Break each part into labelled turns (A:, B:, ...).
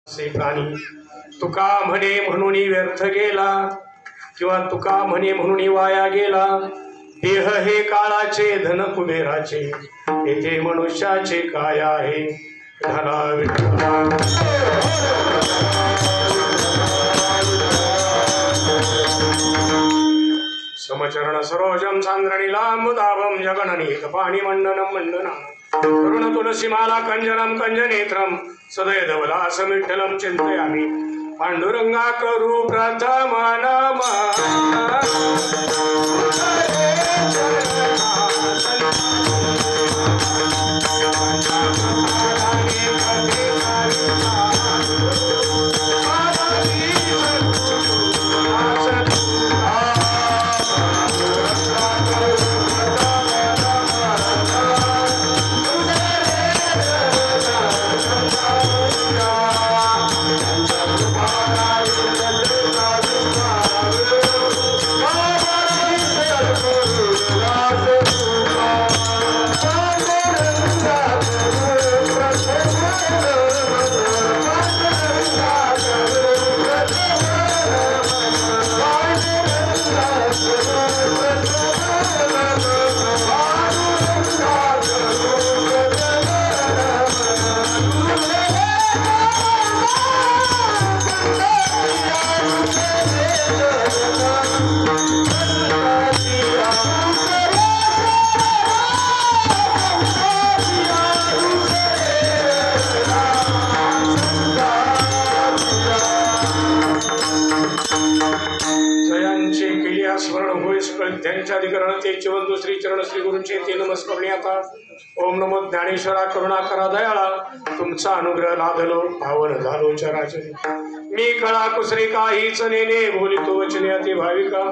A: से प्राणी तुका म्हणे म्हणून व्यर्थ गेला किंवा तुका म्हणे म्हणून वाया गेला। देह हे काळाचे धन कुबेराचे येथे मनुष्याचे काय आहे धना विठ्ठला। समचरण सरोजम सांद्रणीला मुदाभम जगननीत पाणी मंडनम मंडना तरुण तुलसीमाला कंजनम कंजनेत्रम सदयधवला समिठ्ठलम चिंतयामि पांडुरंगा करू प्रथम नमा। श्री चरण श्री गुरुंचे ते नमस्कारणी आता। ओम नमो ज्ञानेश्वरा करुणा करा दयाळा तुमचा अनुग्रह लाभलो पावन झालो चराचरी। मी कळा कुसरी काहीच नेने बोलितो वचने अति भाविका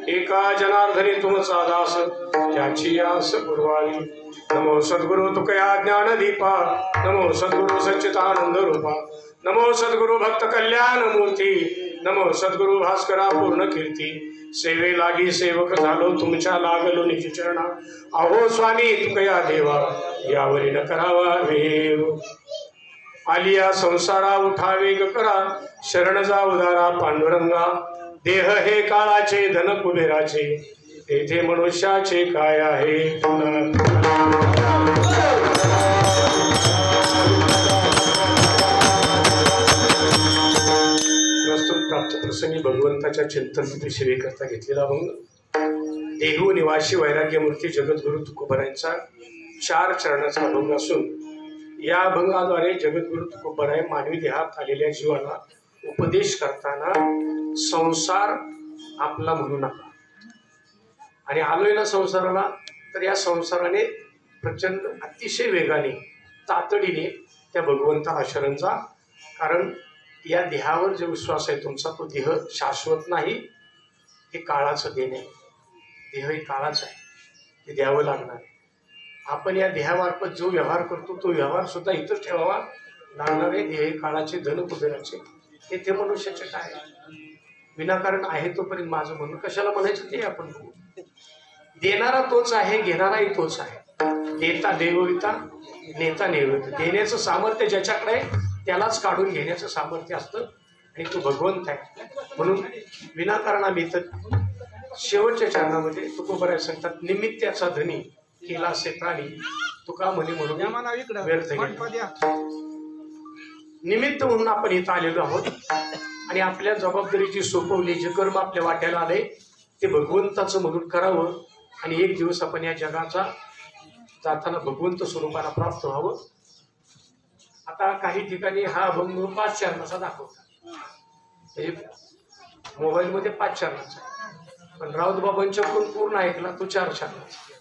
A: एका जनार्दनी तुमचा दास त्याची आस गुरुवारी। नमो सद्गुरु तुकया ज्ञान दीपा नमो सद्गुरु सच्चिदानंद रूपा नमो सद्गुरु भक्त कल्याण मूर्ती नमो सद्गुरु भास्करा पूर्ण कीर्ती। सेवे लागी सेवक झालो तुमच्या लागलो निज चरणा अहो स्वामी तुकया देवा यावरी न करावा वेव। आलिया संसारा उठा वेग करा शरण जा उदारा पांडुरंगा। देह हे काळाचे धन कुबेराचे तेथे मनुष्याचे काय आहे प्राप्त प्रसंगी भगवंताच्या चिंतन सेवेकरता घेतलेला अभंग देहू निवासी वैराग्य मूर्ती जगद्गुरु तुकोबरायांचा 4 चरणाचा अभंग असून या अभंगाद्वारे जगद्गुरु तुकोबराय मानवी देहात आलेल्या जीवाला उपदेश करताना संसार आपला म्हणू नका आणि आलोय ना संसाराला तर या संसाराने प्रचंड अतिशय वेगाने तातडीने त्या भगवंताला शरण जा। कारण या देहावर जो विश्वास आहे तुमचा तो देह शाश्वत नाही, हे काळाचं देण आहे। देह हे काळाचं आहे, ते द्यावं लागणार आहे। आपण या देहामार्फत जो व्यवहार करतो तो व्यवहार सुद्धा इथंच ठेवावा लागणार आहे। देह काळाचे धन कुबेराचे येथे मनुष्याचे काय विनाकारण आहे तोपर्यंत माझं म्हणून कशाला म्हणायचं ते आपण बघू। देणारा तोच आहे घेणाराही तोच आहे। देता देवविता नेता नेवता देण्याचं सामर्थ्य ज्याच्याकडे आहे त्यालाच काढून घेण्याचं सामर्थ्य असतं आणि तो भगवंत आहे। म्हणून विनाकारण आम्ही तर शेवटच्या चरणामध्ये तुकोबराय सांगतात निमित्ताचा धनी केला असे प्राणी तुका म्हणे म्हणून व्यर्थ गेला। निमित्त म्हणून आपण इथं आलेलो आहोत आणि आपल्या जबाबदारीची सोपवली जे कर्म आपल्या वाट्याला आले ते भगवंताचं म्हणून करावं आणि एक दिवस आपण या जगाचा जाताना भगवंत स्वरूपाला प्राप्त व्हावं। आता काही ठिकाणी हा अभंग 5 चरणाचा दाखवतात, मोबाईल मध्ये 5 चरणाचा आहे, पण राऊत बाबांच्याकडून पूर्ण ऐकला तो 4 चरणाचा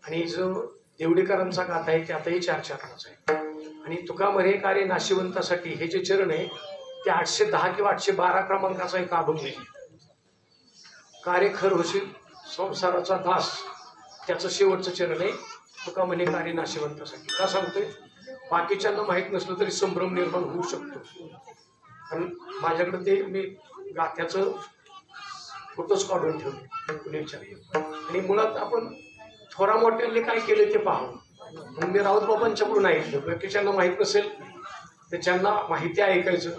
A: आणि जो देवडेकरांचा गाथा आहे त्यातही 4 चरणाचा आहे। आणि तुका म्हणे कार्य नाशिवंतासाठी हे जे चरण आहे ते 810 किंवा 812 क्रमांकाचा एक अभंग आहे। कार्य खर होशील संसाराचा दास त्याचं शेवटचं चरण आहे तुका म्हणे कार्य नाशिवंतासाठी। का सांगतोय बाकीच्यांना माहित नसलं तरी संभ्रम निर्माण होऊ शकतो, कारण माझ्याकडे ते मी गाथ्याचं फोटोज काढून ठेवले पुण्याच्या आणि मुळात आपण थोरा मोठ्यांनी काय केले ते पाहू। मग मी राऊत बाबांच्याकडून ऐकलं, बाकीच्यांना माहीत नसेल तर ज्यांना माहिती ऐकायचं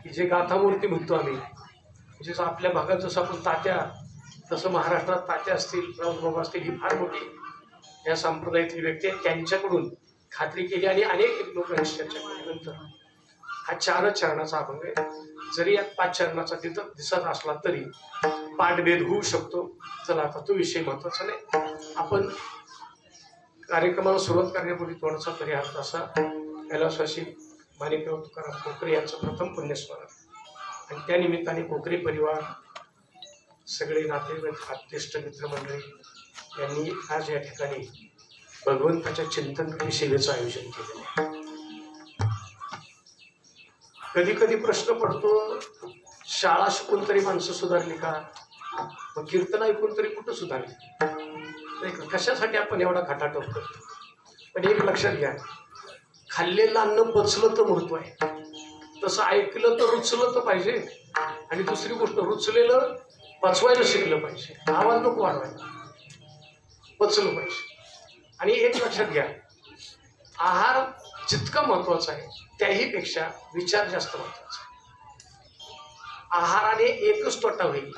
A: की जे गाथामूर्ती म्हणतो आम्ही, म्हणजे आपल्या भागात जसं आपण तात्या, तसं महाराष्ट्रात तात्या असतील, राऊतबाबा असतील, ही फार मोठी या संप्रदायातली व्यक्ती आहेत, त्यांच्याकडून खात्री केली आणि अनेक लोकांची चर्चा केल्यानंतर हा 4 चरणाचा अभंग आहे. जरी यात 5 चरणाचा तिथं दिसत असला तरी पाठभेद होऊ शकतो. चला आता तो विषय महत्वाचा नाही. आपण कार्यक्रमाला सुरुवात करण्यापूर्वी थोडासा तरी अर्थ असा कैलासवासी माणिकराव तुकाराम कोकरे यांचं प्रथम पुण्यस्मरण आणि त्या निमित्ताने कोकरे परिवार, सगळे नातेवाईक, ज्येष्ठ मित्रमंडळी यांनी आज या ठिकाणी भगवंताच्या चिंतन सेवेचं आयोजन केलेलं आहे. कधी कधी प्रश्न पडतो, शाळा शिकून तरी माणसं सुधारली का? मग कीर्तन ऐकून तरी कुठं सुधारली नाही का? कशासाठी आपण एवढा खटाटोप करतो? पण एक लक्षात घ्या, खाल्लेलं अन्न पचलं तर महत्व आहे, तसं ऐकलं तर रुचलं तर पाहिजे. आणि दुसरी गोष्ट, रुचलेलं पचवायला शिकलं पाहिजे. आवाज नको वाढवायला, पचलं पाहिजे. आणि एक लक्षात घ्या, आहार जितका महत्वाचा आहे त्याहीपेक्षा विचार जास्त महत्वाचा आहे. आहाराने एकच तोटा होईल.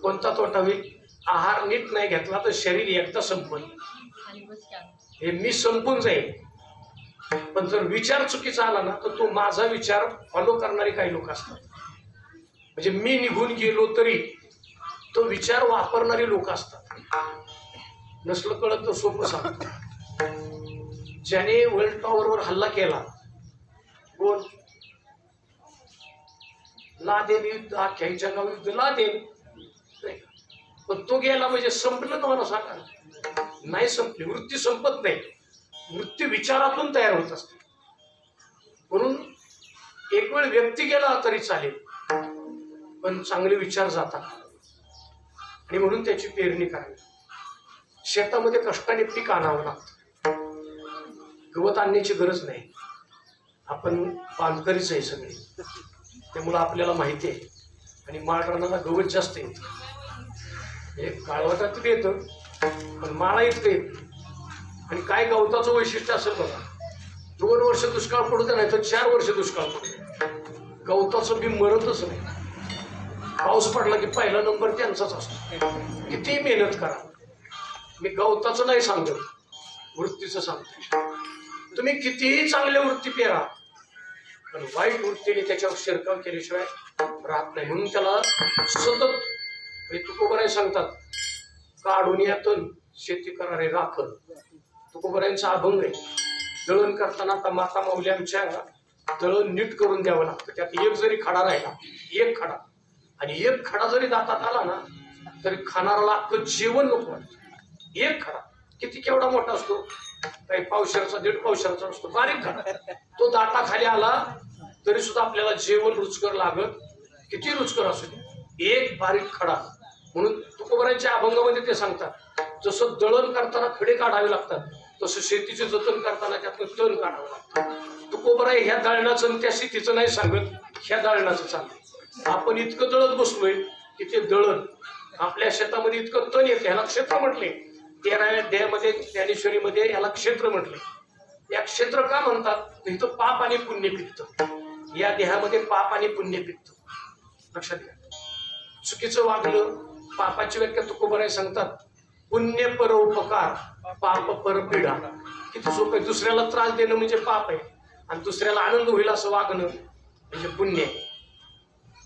A: कोणता तोटा होईल? आहार नीट नाही घेतला तर शरीर एकदा संपल, हे मी संपून जाईल. पण जर विचार चुकीचा आला ना तर तो माझा विचार फॉलो करणारे काही लोक असतात. म्हणजे मी निघून गेलो तरी तो विचार वापरणारे लोक असतात. नसलं कळत तर सोपं सांगतो. ज्याने वर्ल्ड टॉवरवर हल्ला केला, कोण? लादेन युद्ध, अख्ख्या जगावर युद्ध लादेन. पण तो गेला म्हणजे संपलं का? मला सांगा. नाही संपली. वृत्ती संपत नाही, वृत्ती विचारातून तयार होत असते. म्हणून एक वेळ व्यक्ती गेला तरी चालेल, पण चांगले विचार जातात. आणि म्हणून त्याची पेरणी करावी. शेतामध्ये कष्टाने पीक आणावं लागतं. गवत आणण्याची गरज नाही. आपण पानकरीच आहे सगळे, त्यामुळं आपल्याला माहिती आहे. आणि माळरानाला गवत जास्त येतं. हे काळवटातून येतं, पण माळा इतकं येत. आणि काय गवताचं वैशिष्ट्य असेल बघा, 2 वर्ष दुष्काळ पडू दे, नाही तर 4 वर्ष दुष्काळ पडू दे, गवताचं बी मरतच नाही. पाऊस पडला की पहिला नंबर त्यांचाच असतो. किती मेहनत करा. मी गवताचं नाही सांगत, वृत्तीचं सांगतो. तुम्ही कितीही चांगल्या वृत्ती पेरा, पण वाईट वृत्तीने त्याच्यावर शिरकाव केल्याशिवाय राहत नाही. म्हणून त्याला सतत तुकोबराय सांगतात, काढून यातून शेती करारे राखण. तुकोबरायांचा अभंग आहे. दळण करताना आता माता माऊली आमच्या दळण नीट करून द्यावं लागतं. त्यात एक जरी खडा राहिला, एक खडा, आणि एक खडा जरी दातात आला ना तरी खाणाराला अख्खं जेवण नको वाटतं. एक खडा किती केवढा मोठा असतो, काही पावशेरचा, 1.5 पावशेरचा असतो, बारीक खडा. तो दाताखाली आला तरी सुद्धा आपल्याला जेवण रुचकर लागत, किती रुचकर असू दे, एक बारीक खडा. म्हणून तुकोबरायांच्या अभंगामध्ये ते सांगतात, जसं दळण करताना खडे काढावे लागतात, तसं शेतीचे जतन करताना त्यातनं तण काढावं लागतं. तुकोबराय ह्या दळणाचं आणि त्या शेतीचं नाही सांगत, ह्या दळणाचं सांगत. आपण इतकं दळत बसलोय की ते दळण आपल्या शेतामध्ये इतकं तण येते. ह्याला क्षेत्र म्हटले. 13व्या अध्यायामध्ये ज्ञानेश्वरीमध्ये याला क्षेत्र म्हटले. या क्षेत्र का म्हणतात? इथं पाप आणि पुण्य पिकतं. या देहामध्ये पाप आणि पुण्य पिकतं. लक्षात घ्या. चुकीचं वागलं, पापाची व्याख्या तुकोबराय सांगतात, पुण्य पर उपकार, पाप पर पीडा. किती सोपं आहे. दुसऱ्याला त्रास देणं म्हणजे पाप आहे, आणि दुसऱ्याला आनंद होईल असं वागणं म्हणजे पुण्य आहे.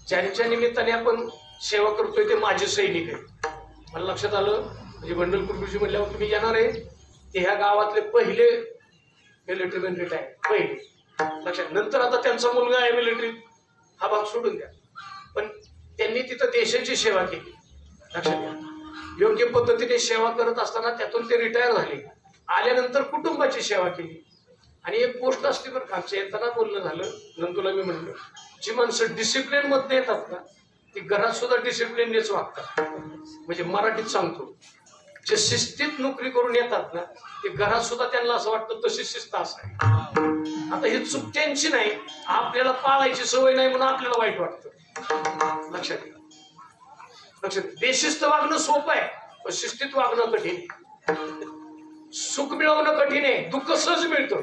A: ज्यांच्या निमित्ताने आपण सेवा करतोय ते माझे सैनिक आहेत. मला लक्षात आलं, म्हणजे बंडलपूर गुरुजी म्हटल्यावर तुम्ही येणार आहे, ते ह्या गावातले पहिले मिलिटरीमॅन रिटायर, पहिले. लक्षात. नंतर आता त्यांचा मुलगा आहे मिलिटरीत, हा भाग सोडून द्या. पण त्यांनी तिथं देशाची सेवा केली. लक्षात घ्या. योग्य पद्धतीने सेवा करत असताना त्यातून ते रिटायर झाले. आल्यानंतर कुटुंबाची सेवा केली. आणि एक गोष्ट असते बरं, आमच्या येताना बोलणं झालं, नंदूला मी म्हणलं, जी माणसं डिसिप्लिन मध्ये येतात ना ती घरात सुद्धा डिसिप्लिननेच वागतात. म्हणजे मराठीत सांगतो, जे शिस्तीत नोकरी करून येतात ना ते घरात सुद्धा त्यांना असं वाटतं तशी शिस्त असावी. आता ही चूक त्यांची नाही, आपल्याला पाळायची सवय नाही म्हणून आपल्याला वाईट वाटतं. लक्षात घ्या. लक्षात. बेशिस्त वागणं सोपं आहे, पण शिस्तीत वागणं कठीण आहे. सुख मिळवणं कठीण आहे, दुःख सहज मिळतं.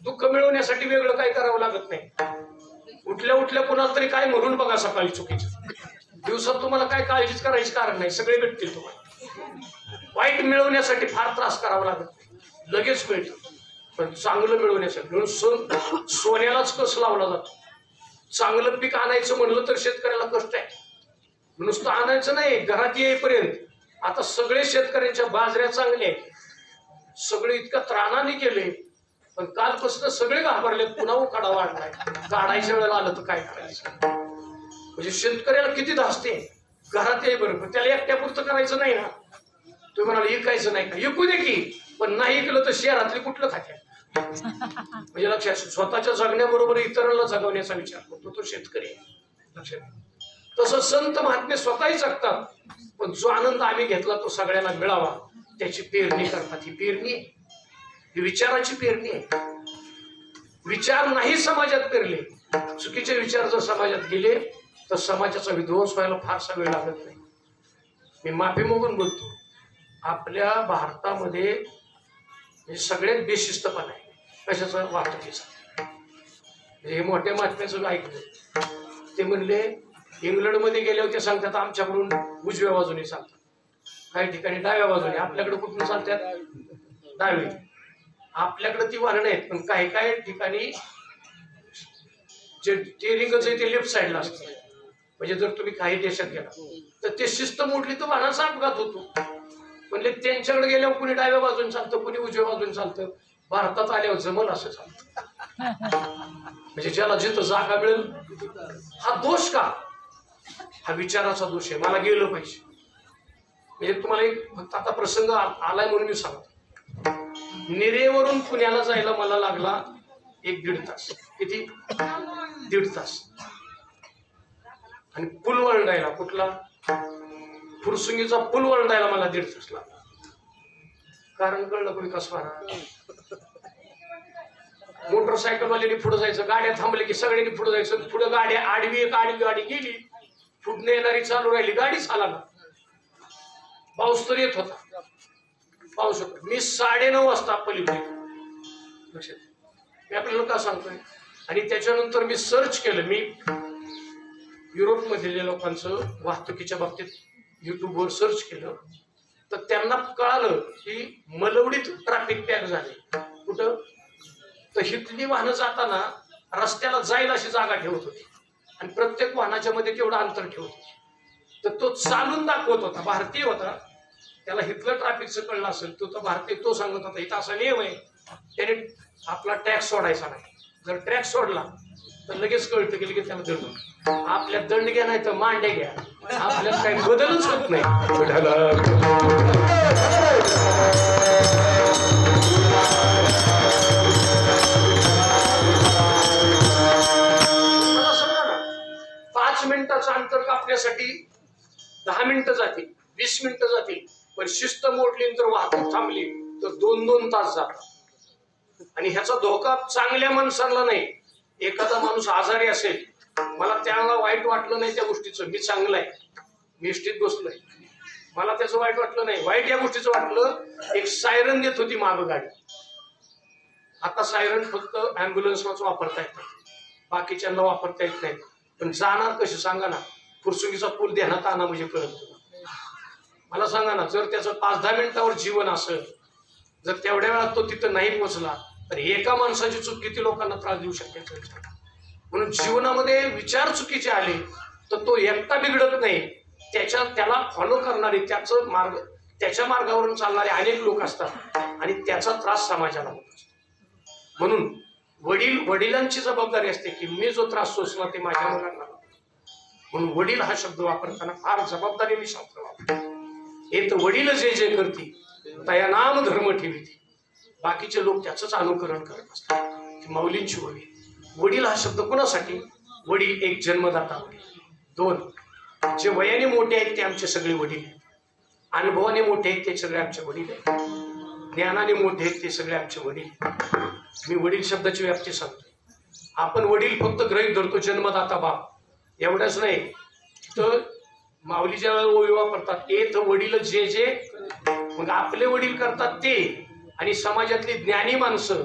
A: दुःख मिळवण्यासाठी वेगळं काही करावं लागत नाही. उठल्या उठल्या कुणाला तरी काय म्हणून बघा सकाळी चुकीचं. दिवसात तुम्हाला काय काळजीच करायची कारण नाही, सगळे भेटतील तुम्हाला. वाईट मिळवण्यासाठी फार त्रास करावा लागत नाही, लगेच मिळतं. पण चांगलं मिळवण्यासाठी म्हणून सोन्यालाच कस लावला जातो. चांगलं पीक आणायचं म्हणलं तर शेतकऱ्याला कष्ट आहे. नुसतं आणायचं नाही, घरात येईपर्यंत. आता सगळे शेतकऱ्यांच्या बाजऱ्या चांगल्या आहेत, सगळे इतक्या त्राणाने केले, पण कालपासून सगळे घाबरले. पुन्हा उकाडा वाढलाय, काढायच्या वेळेला आलं तर काय करायचं. म्हणजे शेतकऱ्याला किती धासते. घरात येई बरोबर त्याला एकट्यापुरतं करायचं नाही ना. तुम्ही म्हणाला विकायचं नाही का, विकू दे की, पण नाही केलं तर शहरातले कुठलं खात्या. म्हणजे लक्षात, स्वतःच्या जगण्याबरोबर इतरांना जगवण्याचा विचार करतो तो शेतकरी आहे. लक्षात. तसं संत महात्मे स्वतःही जगतात, पण जो आनंद आम्ही घेतला तो सगळ्यांना मिळावा त्याची पेरणी करतात. ही पेरणी, ही विचाराची पेरणी आहे. विचार नाही समाजात पेरले, चुकीचे विचार जर समाजात गेले तर समाजाचा विध्वंस व्हायला फारसा वेळ लागत नाही. मी माफी मागून बोलतो, आपल्या भारतामध्ये सगळ्यात बेशिस्तपणा आहे. कशाचं? वाहतुकीचा. हे मोठ्या महात्म्याचं ऐकलं, ते म्हणले इंग्लंडमध्ये गेल्यावर ते सांगतात आमच्याकडून उजव्या बाजूने चालतात, काही ठिकाणी डाव्या बाजूने. आपल्याकडे कुठून चालतात? डावी. आपल्याकडे ती वाहनं आहेत, पण काही काही ठिकाणी जे स्टीअरिंगच आहे ते लेफ्ट साईडला असतं. म्हणजे जर तुम्ही काही देशात गेला तर ते शिस्त मोडली तर वाहनाचा अपघात होतो. म्हणजे त्यांच्याकडे गेल्यावर कुणी डाव्या बाजून चालतं, कुणी उजव्या बाजून चालतं. भारतात आल्यावर जमल असं चालतं. म्हणजे ज्याला जिथं जागा मिळेल. हा दोष का? हा विचाराचा दोष आहे. मला गेलं पाहिजे. म्हणजे तुम्हाला एक फक्त आता प्रसंग आलाय म्हणून मी सांगतो. निरेवरून पुण्याला जायला मला लागला 1-1.5 तास. किती? 1.5 तास. आणि पूल वळणायला, कुठला? फुरसुंगीचा पूल वळणायला मला 1.5 तास लागला. कारण कळलं कोणी कसं म्हणा. मोटरसायकलवाल्याने पुढे जायचं, गाड्या थांबल्या की सगळ्यांनी पुढे जायचं. पुढे गाड्या आडवी, एक आडवी गाडी गेली, पुढे येणारी चालू राहिली, गाडी चालला. पाऊस तर येत होता, पाऊस होता. मी 9:30 वाजता पलीकडे. मी आपल्याला का सांगतोय? आणि त्याच्यानंतर मी सर्च केलं. मी युरोपमधल्या लोकांचं वाहतुकीच्या बाबतीत युट्यूबवर सर्च केलं, तर त्यांना कळालं की मलवडीत ट्रॅफिक पॅक झाले. कुठं? तर हितली वाहनं जाताना रस्त्याला जाईल अशी जागा ठेवत होती आणि प्रत्येक वाहनाच्या मध्ये तेवढं अंतर ठेवत होती. तर तो चालून दाखवत होता, भारतीय होता. त्याला हितलं ट्रॅफिकचं कळलं असेल, तो भारतीय. तो सांगत होता इथं असा नियम आहे, त्याने आपला टॅक्स सोडायचा नाही. जर टॅक्स सोडला तर लगेच कळतं की लगेच त्याला दंड. आपल्या दंड घ्या नाही तर मांडे घ्या, आपल्याला काही बदलच होत नाही. मला समजा ना, 5 मिनिटाचं अंतर कापण्यासाठी 10 मिनिटं जातील, 20 मिनिटं जातील. पण शिस्त मोडली तर वाहतूक थांबली तर 2-2 तास जातात. आणि ह्याचा धोका चांगल्या माणसांना नाही. एखादा माणूस आजारी असेल, मला त्याला वाईट वाटलं नाही त्या गोष्टीचं. मी चांगलं आहे, मी इष्टीत बसलोय, मला त्याचं वाईट वाटलं नाही. वाईट या गोष्टीचं वाटलं, एक सायरन देत होती मागं गाडी. आता सायरन फक्त ऍम्ब्युलन्सलाच वापरता येतात, बाकीच्यांना वापरता येत नाही. पण जाणार कसे सांगा ना? फुरसुंगीचा पूल ध्यानात आणा म्हणजे कळत. मला सांगा ना, जर त्याचं 5-10 मिनिटावर जीवन असेल, जर तेवढ्या वेळात तो तिथं नाही पोहोचला तर एका माणसाची चूक किती लोकांना त्रास देऊ शकते. म्हणून जीवनामध्ये विचार चुकीचे आले तर तो एकटा बिघडत नाही, त्याला फॉलो करणारे, त्याच्या मार्गावरून चालणारे अनेक लोक असतात आणि त्याचा त्रास समाजाला होत असतो. म्हणून वडिलांची जबाबदारी असते की मी जो त्रास सोसला ते माझ्या मुलांना. म्हणून वडील हा शब्द वापरताना फार जबाबदारीने शब्द वापरतो. हे तर वडील जे करते तया नाम धर्म ठेवी, बाकीचे लोक त्याच अनुकरण करत असतात. माऊलींची वडील. वडील हा शब्द कोणासाठी? वडील एक जन्मदाता वडील. 2 जे वयाने मोठे आहेत ते आमचे सगळे वडील आहेत. अनुभवाने मोठे आहेत ते सगळे आमचे वडील आहेत. ज्ञानाने मोठे आहेत ते सगळे आमचे वडील. मी वडील शब्दाची व्याप्ती सांगतो. आपण वडील फक्त गृहीत धरतो, जन्मदाता बाप एवढंच नाही. तर माऊली ज्या ओळी वापरतात ते तर वडील जे मग आपले वडील करतात ते, आणि समाजातली ज्ञानी माणसं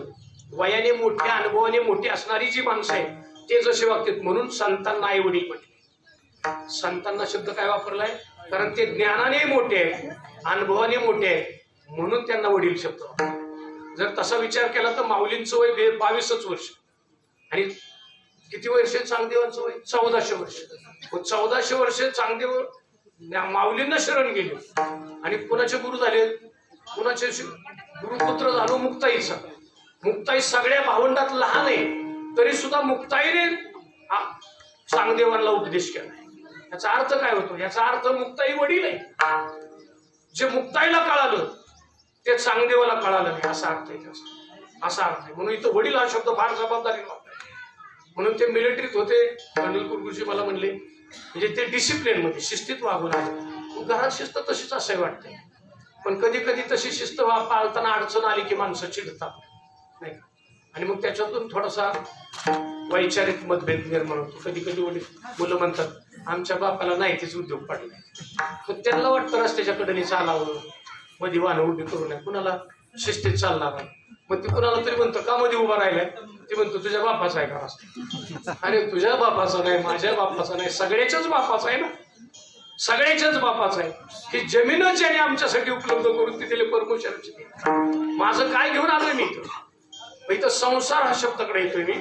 A: वयाने मोठ्या अनुभवाने मोठी असणारी जी माणसं आहेत ते जसे वागतात म्हणून संतांना आई वडील म्हटले। संतांना शब्द काय वापरलाय? कारण ते ज्ञानाने मोठे आहेत, अनुभवाने मोठे आहेत म्हणून त्यांना वडील शब्द वापरला। जर तसा विचार केला तर माऊलींचं वय 22च वर्ष आणि किती वर्ष चांगदेवांचं वय? 1400 वर्ष। 1400 वर्ष चांगदेव माऊलींना शरण गेले आणि कुणाचे गुरु झाले? कुणाचे गुरुपुत्र झालो मुक्ताईचा। मुक्ताई सगळ्या भावंडात लहान आहे तरी सुद्धा मुक्ताईने चांगदेवांना उपदेश केला। याचा अर्थ काय होतो? याचा अर्थ मुक्ताई वडील आहे। जे मुक्ताईला कळालं ते चांगदेवाला कळालं नाही असा अर्थ आहे त्याचा, असा अर्थ आहे। म्हणून इथं वडील हा शब्द फार जबाबदारी वापरला। म्हणून ते मिलिटरीत होते। पंढरपूर गुरुजी मला म्हणले म्हणजे ते डिसिप्लिन मध्ये शिस्तीत वागून आले। घरात शिस्त तशीच असं वाटते पण कधी कधी तशी शिस्त पाळताना अडचण आली की माणसं चिडतात नाही का, आणि मग त्याच्यातून थोडासा वैचारिक मतभेद निर्माण होतो। कधी कधी मुलं म्हणतात आमच्या बापाला नाही तेच उद्योग पडले, पण त्यांना वाटतं रस्त्याच्या कडेने चालावं, मध्ये वाहन उभी करू नये, कुणाला शिस्तीत चालणार नाही। मग ते कुणाला तरी म्हणतं का मध्ये उभा राहिलाय? ते म्हणतो तुझ्या बापाचा आहे का रस्ता? अरे तुझ्या बापाचा नाही, माझ्या बापाचा नाही, सगळ्याच्याच बापाचा आहे ना, सगळ्याच्याच बापाचा आहे। ही जमीनच ज्याने आमच्यासाठी उपलब्ध करून तिथे परमेश्वराची दिली। माझं काय घेऊन आलोय मी इथं संसार हा शब्दाकडे येतोय मी।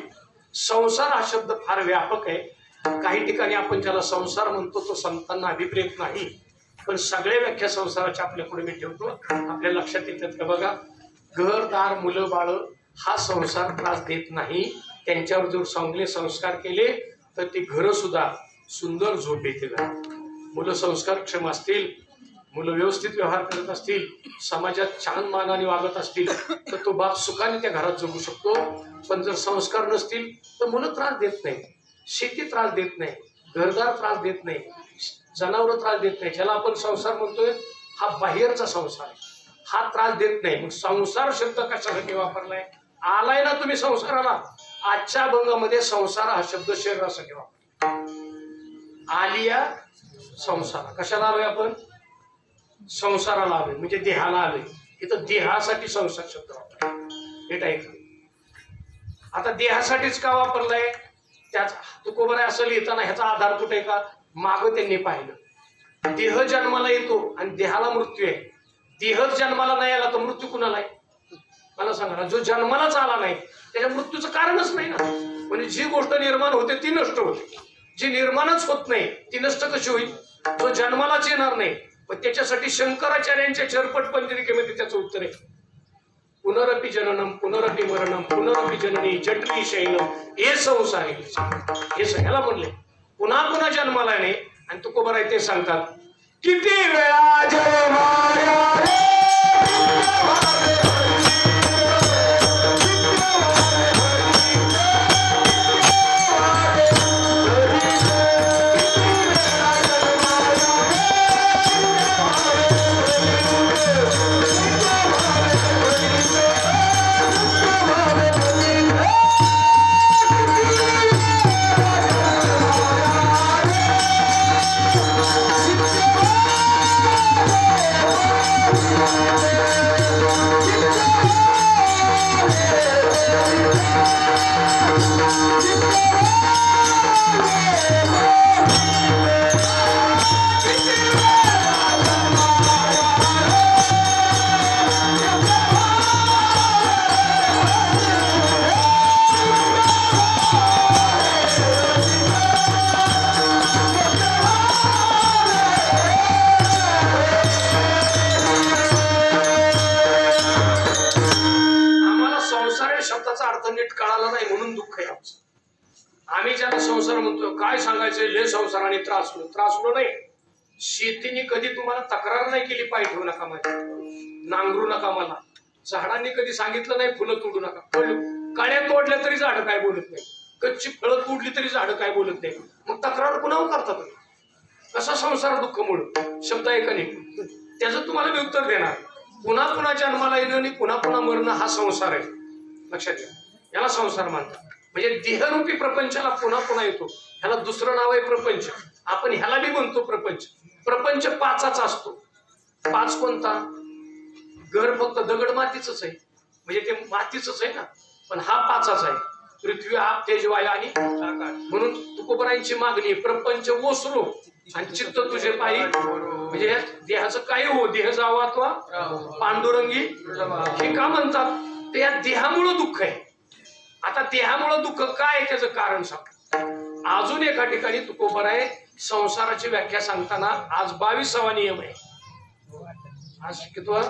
A: संसार हा शब्द फार व्यापक आहे। काही ठिकाणी आपण ज्याला संसार म्हणतो तो संतांना अभिप्रेत नाही, पण सगळ्या व्याख्या संसाराच्या आपल्यापुढे मी ठेवतो। आपल्या लक्षात येतात का बघा, घरदार मुलं बाळ हा संसार त्रास देत नाही। त्यांच्यावर जर चांगले संस्कार केले तर ती घरं सुद्धा सुंदर झोप येते घरात। मुलं संस्कारक्षम असतील, मुलं व्यवस्थित व्यवहार करत असतील, समाजात छान मानाने वागत असतील तर तो बाप सुखाने त्या घरात जगू शकतो। पण जर संस्कार नसतील तर मुलं त्रास देत नाही, शेती त्रास देत नाही, घरदार त्रास देत नाही, जनावर त्रास देत नाही। ज्याला आपण संसार म्हणतोय हा बाहेरचा संसार आहे, हा त्रास देत नाही। मग संसार शब्द कशासाठी वापरलाय? आलाय ना तुम्ही संसाराला। आजच्या अभंगामध्ये संसार हा शब्द शरीरासाठी वापरला। आलिया संसार कशाला आलोय आपण? संसाराला आलोय म्हणजे देहाला आलोय। इथं देहासाठी संसार शब्द वापरलाय, हे ऐकलं। आता देहासाठीच का वापरलाय? त्याच तुकोबराय असं लिहिताना ह्याचा आधार कुठे आहे का? मागं त्यांनी पाहिलं देह जन्माला येतो आणि देहाला मृत्यू आहे। देहच जन्माला नाही आला तर मृत्यू कुणाला आहे? मला सांगा ना, जो जन्मालाच आला नाही त्याच्या मृत्यूचं कारणच नाही ना। म्हणजे जी गोष्ट निर्माण होते ती नष्ट होते, जी निर्माणच होत नाही ती नष्ट कशी होईल? जो जन्मालाच येणार नाही। पण त्याच्यासाठी शंकराचार्यांच्या चरपट पंचरिकेमध्ये त्याचं उत्तर आहे, पुनरपि जननम पुनरपि मरणम पुनरपि जननी जठरी शैलम हे संसार आहे। हे सगळ्याला म्हणले पुन्हा पुन्हा जन्माला नाही। आणि तुकोबराय ते सांगतात किती वेळा जन्माला रे आम्ही ज्याला संसार म्हणतो काय सांगायचं, लय संसाराने त्रासलो नाही। शेतीने कधी तुम्हाला तक्रार नाही केली पाय ठेवू नका माझ्या, नांगरू नका मला, झाडांनी कधी सांगितलं नाही फुलं तोडू नका, काड्या तोडल्या तरी झाडं काय बोलत नाही, कच्ची फळं तोडली तरी झाडं काय बोलत नाही। मग तक्रार पुन्हा करतात कसा संसार दुःखमुळे शब्द आहे का नाही? त्याचं तुम्हाला मी उत्तर देणार। पुन्हा पुन्हा जन्माला येणं आणि पुन्हा पुन्हा मरणं हा संसार आहे, लक्षात घ्या। याला संसार मानतात। म्हणजे देहरूपी प्रपंचाला पुन्हा पुन्हा येतो, ह्याला दुसरं नाव आहे प्रपंच। आपण ह्याला बी म्हणतो प्रपंच। प्रपंच पाचाचा असतो। पाच कोणता? घर फक्त दगड मातीच आहे, म्हणजे ते मातीच आहे ना, पण हा पाचाच आहे, पृथ्वी आप तेज वायू आणि आकाश. म्हणून तुकोबरायांची मागणी प्रपंच ओसरो आणि चित्त तुझे पायी, म्हणजे देहाचं काही हो, देह जावा अथवा पांडुरंगी हे का म्हणतात, ते या देहामुळं दुःख आहे. आता देहामुळं दुःख काय त्याचं कारण सांग. अजून एका ठिकाणी तुकोबराय संसाराची व्याख्या सांगताना आज 22वा नियम आहे. आज कितवा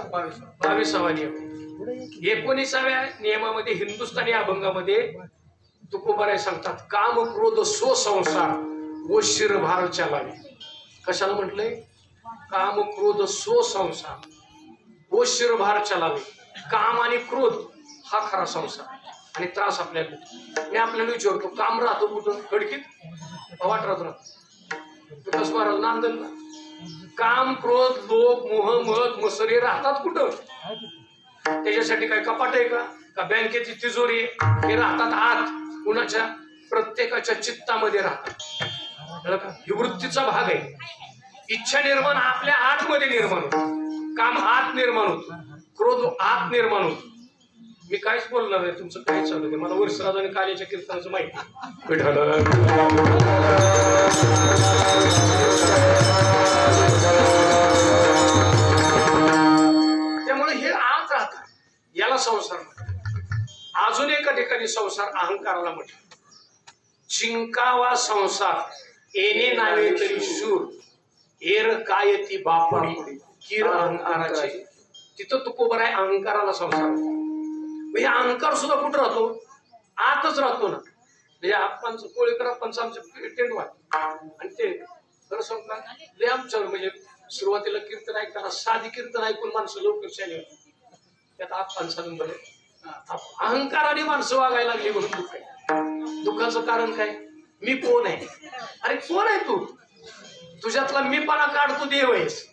A: 22वा नियम. 19व्या नियमामध्ये हिंदुस्थानी अभंगामध्ये तुकोबराय सांगतात, काम क्रोध सो संसार व शिरभार चालावे. कशाला म्हटलंय? काम क्रोध सो संसार व शिरभार चालावे. काम आणि क्रोध हा खरा संसार आणि त्रास आपल्याला. मी आपल्याला विचारतो, काम राहतो कुठं? खडकीत वाट राहतो तुकास महाराज नांदन. काम क्रोध लोभ मोह मद मसरे राहतात कुठं? त्याच्यासाठी काय कपाट आहे का बँकेची तिजोरी? हे राहतात आत कुणाच्या? प्रत्येकाच्या चित्तामध्ये राहतात. ही वृत्तीचा भाग आहे. इच्छा निर्माण आपल्या आतमध्ये निर्माण होत, काम आत निर्माण होत, क्रोध आत निर्माण होत. मी काहीच बोलणार नाही, तुमचं काय चालू आहे मला वर्षराज आणि कालीच्या कीर्तनाचं माहिती. त्यामुळे हे आत राहतात, याला संसार म्हणतात. अजून एका ठिकाणी संसार अहंकाराला म्हटलं. जिंकावा संसार येणे नावे तरी शूर, एर काय ती बापडी किर अहंकाराची. तिथं तुकोबराय अहंकाराला संसार. म्हणजे अहंकार सुद्धा कुठं राहतो? आतच राहतो ना. म्हणजे आपणचं कोळीकर आपणचं आमचं टेंट वाट आणि ते खरं सांगतात लय आमच्यावर. म्हणजे सुरुवातीला कीर्तन ऐकताना साधी कीर्तन ऐकून माणसं लवकर शाले त्यात आपणचा नंबर आहे. अहंकाराने माणसं वागायला लागली म्हणून दुःख आहे. दुःखाचं कारण काय? मी कोण आहे? अरे कोण आहे तू? तुझ्यातला मीपणा काढतो देव आहेस,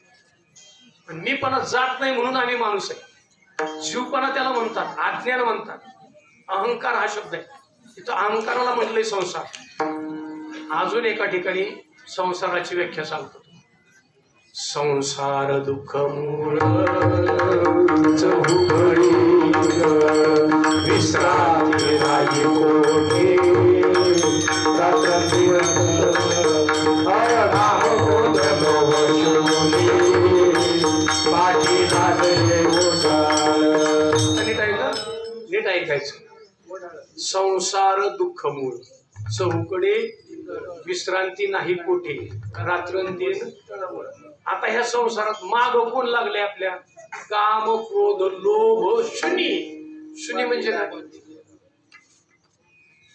A: पण मीपणा जात नाही म्हणून आम्ही माणूस आहे. जीवपणा त्याला म्हणतात, अज्ञान म्हणतात. अहंकार हा शब्द आहे. तिथं अहंकाराला म्हटलंय संसार. अजून एका ठिकाणी संसाराची व्याख्या सांगतो. संसार दुःख मूळ विश्रांती नाही कोठे, नीट ऐकायचं. संसार दुःख मूळ, चहूकडे विश्रांती नाही कोठे, रात्रंदिन. आता ह्या संसारात माग कोण लागले आपल्या? काम क्रोध लोभ शून्य. शून्य म्हणजे काय?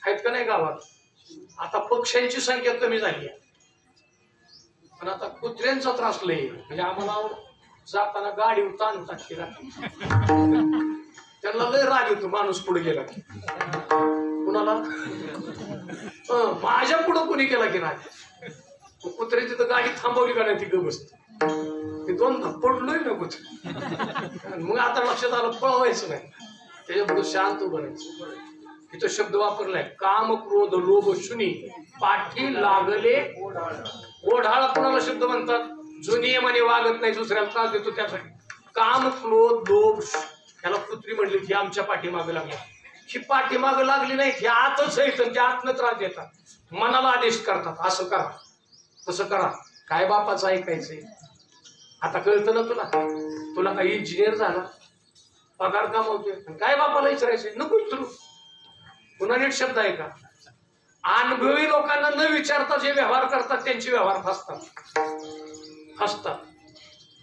A: आहेत का नाही गावात? आता पक्ष्यांची संख्या कमी झाली आहे, पण आता कुत्र्यांचा त्रास लय. म्हणजे आम्हाला जाताना गाडी उतारतात त्यांना लय राग येतो माणूस पुढे गेला की. कुणाला? माझ्या पुढं कोणी गेला की राग. कुत्रे तिथं गाडी थांबवली का नाही ती ग बसते. ते दोन पडलोय ना कुत्रे. मग आता लक्षात आलं पळवायचं नाही, त्याच्यापुढे शांत उभं राहायचं. इथं शब्द वापरलाय, काम क्रोध लोभ शून्य पाठी लागले ओढाळ. कोणाला शब्द म्हणतात? जो नियमाने वागत नाही, दुसऱ्याला त्रास देतो त्यासाठी. काम क्रोध लोभ याला कुत्री म्हणली की आमच्या पाठीमागे लागली. ही पाठीमागे लागली नाही, ही आतच आहे, त्या आतनं त्रास देतात, मनाला आदेश करतात, असं करा तसं करा. काय बापाचं ऐकायचंय? आता कळतं ना तुला? तुला काही इंजिनियर झाला, पगार कमावतोय, काय बापाला विचारायचंय? नको विचारू. पुन्हा नीट शब्द आहे का? अनुभवी लोकांना न विचारता जे व्यवहार करतात त्यांचे व्यवहार फसतात.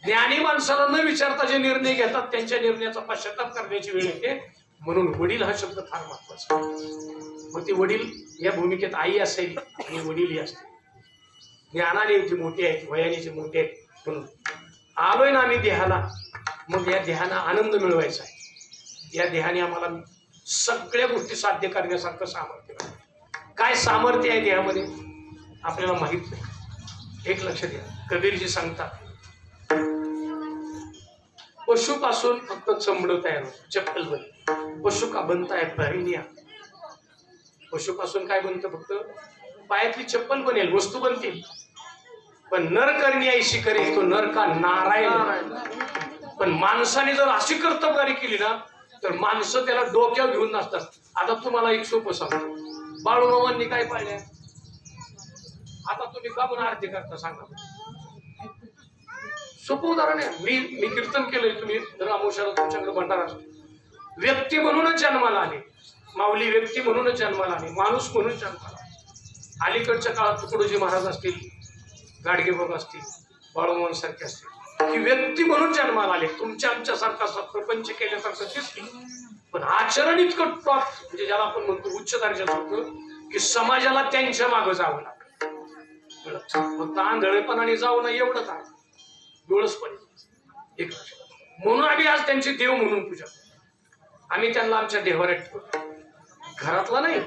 A: ज्ञानी माणसाला न विचारता जे निर्णय घेतात त्यांच्या निर्णयाचा पश्चाताप करण्याची वेळ येते. म्हणून वडील हा शब्द फार महत्वाचा. मग ती वडील या भूमिकेत आई असेल आणि वडील असते. ज्ञानाने जी मोठी आहेत, वयाने जी मोठी आहेत. म्हणून आलोय ना आम्ही देहाला, मग या देहाना आनंद मिळवायचा आहे. या देहाने आम्हाला सगळ्या गोष्टी साध्य करण्यासारखं सामर्थ्य. काय सामर्थ्य आहे देहामध्ये आपल्याला माहित नाही. एक लक्ष द्या, कबीरजी सांगतात, पशुपासून फक्त चमडं तयार होतं, चप्पल बनते. पशु का बनता है पहनिया. पशुपासून काय बनतं? फक्त पायातली चप्पल बनेल, वस्तू बनतील. पण नर करणी ऐशी करे तो नर का नारायण. पण माणसाने जर अशी कर्तबगारी केली ना तर माणसं त्याला डोक्यावर घेऊन नसतात. आता तुम्हाला एक सोपं सांगतो, बाळूमामांनी काय पाहिलं? आता तुम्ही का म्हणून आरती करता सांगा. सोपं उदाहरण आहे. मी कीर्तन केलंय, तुम्ही जर अमोशाला तुमच्याकडे भंडारा असतो. व्यक्ती म्हणूनच जन्माला आले, माऊली व्यक्ती म्हणूनच जन्माला आले, माणूस म्हणून जन्माला आले. अलीकडच्या काळात तुकडोजी महाराज असतील, गाडगे बाबा असतील, बाळूमामा सारखे असतील, ही व्यक्ती म्हणून जन्माला आले. तुमच्या आमच्यासारखा प्रपंच केल्यासारखं दिसतील, पण आचरण इतकं टॉप, म्हणजे ज्याला आपण म्हणतो उच्च दर्जाचं होतं, की समाजाला त्यांच्या मागं जावं लागतं. फक्त आंधळेपणाने जाऊ नये एवढंच आहे, डोळसपणे एक. म्हणून आम्ही आज त्यांची देव म्हणून पूजा करतो. आम्ही त्यांना आमच्या देवाऱ्यात ठेवतो, घरातला नाही,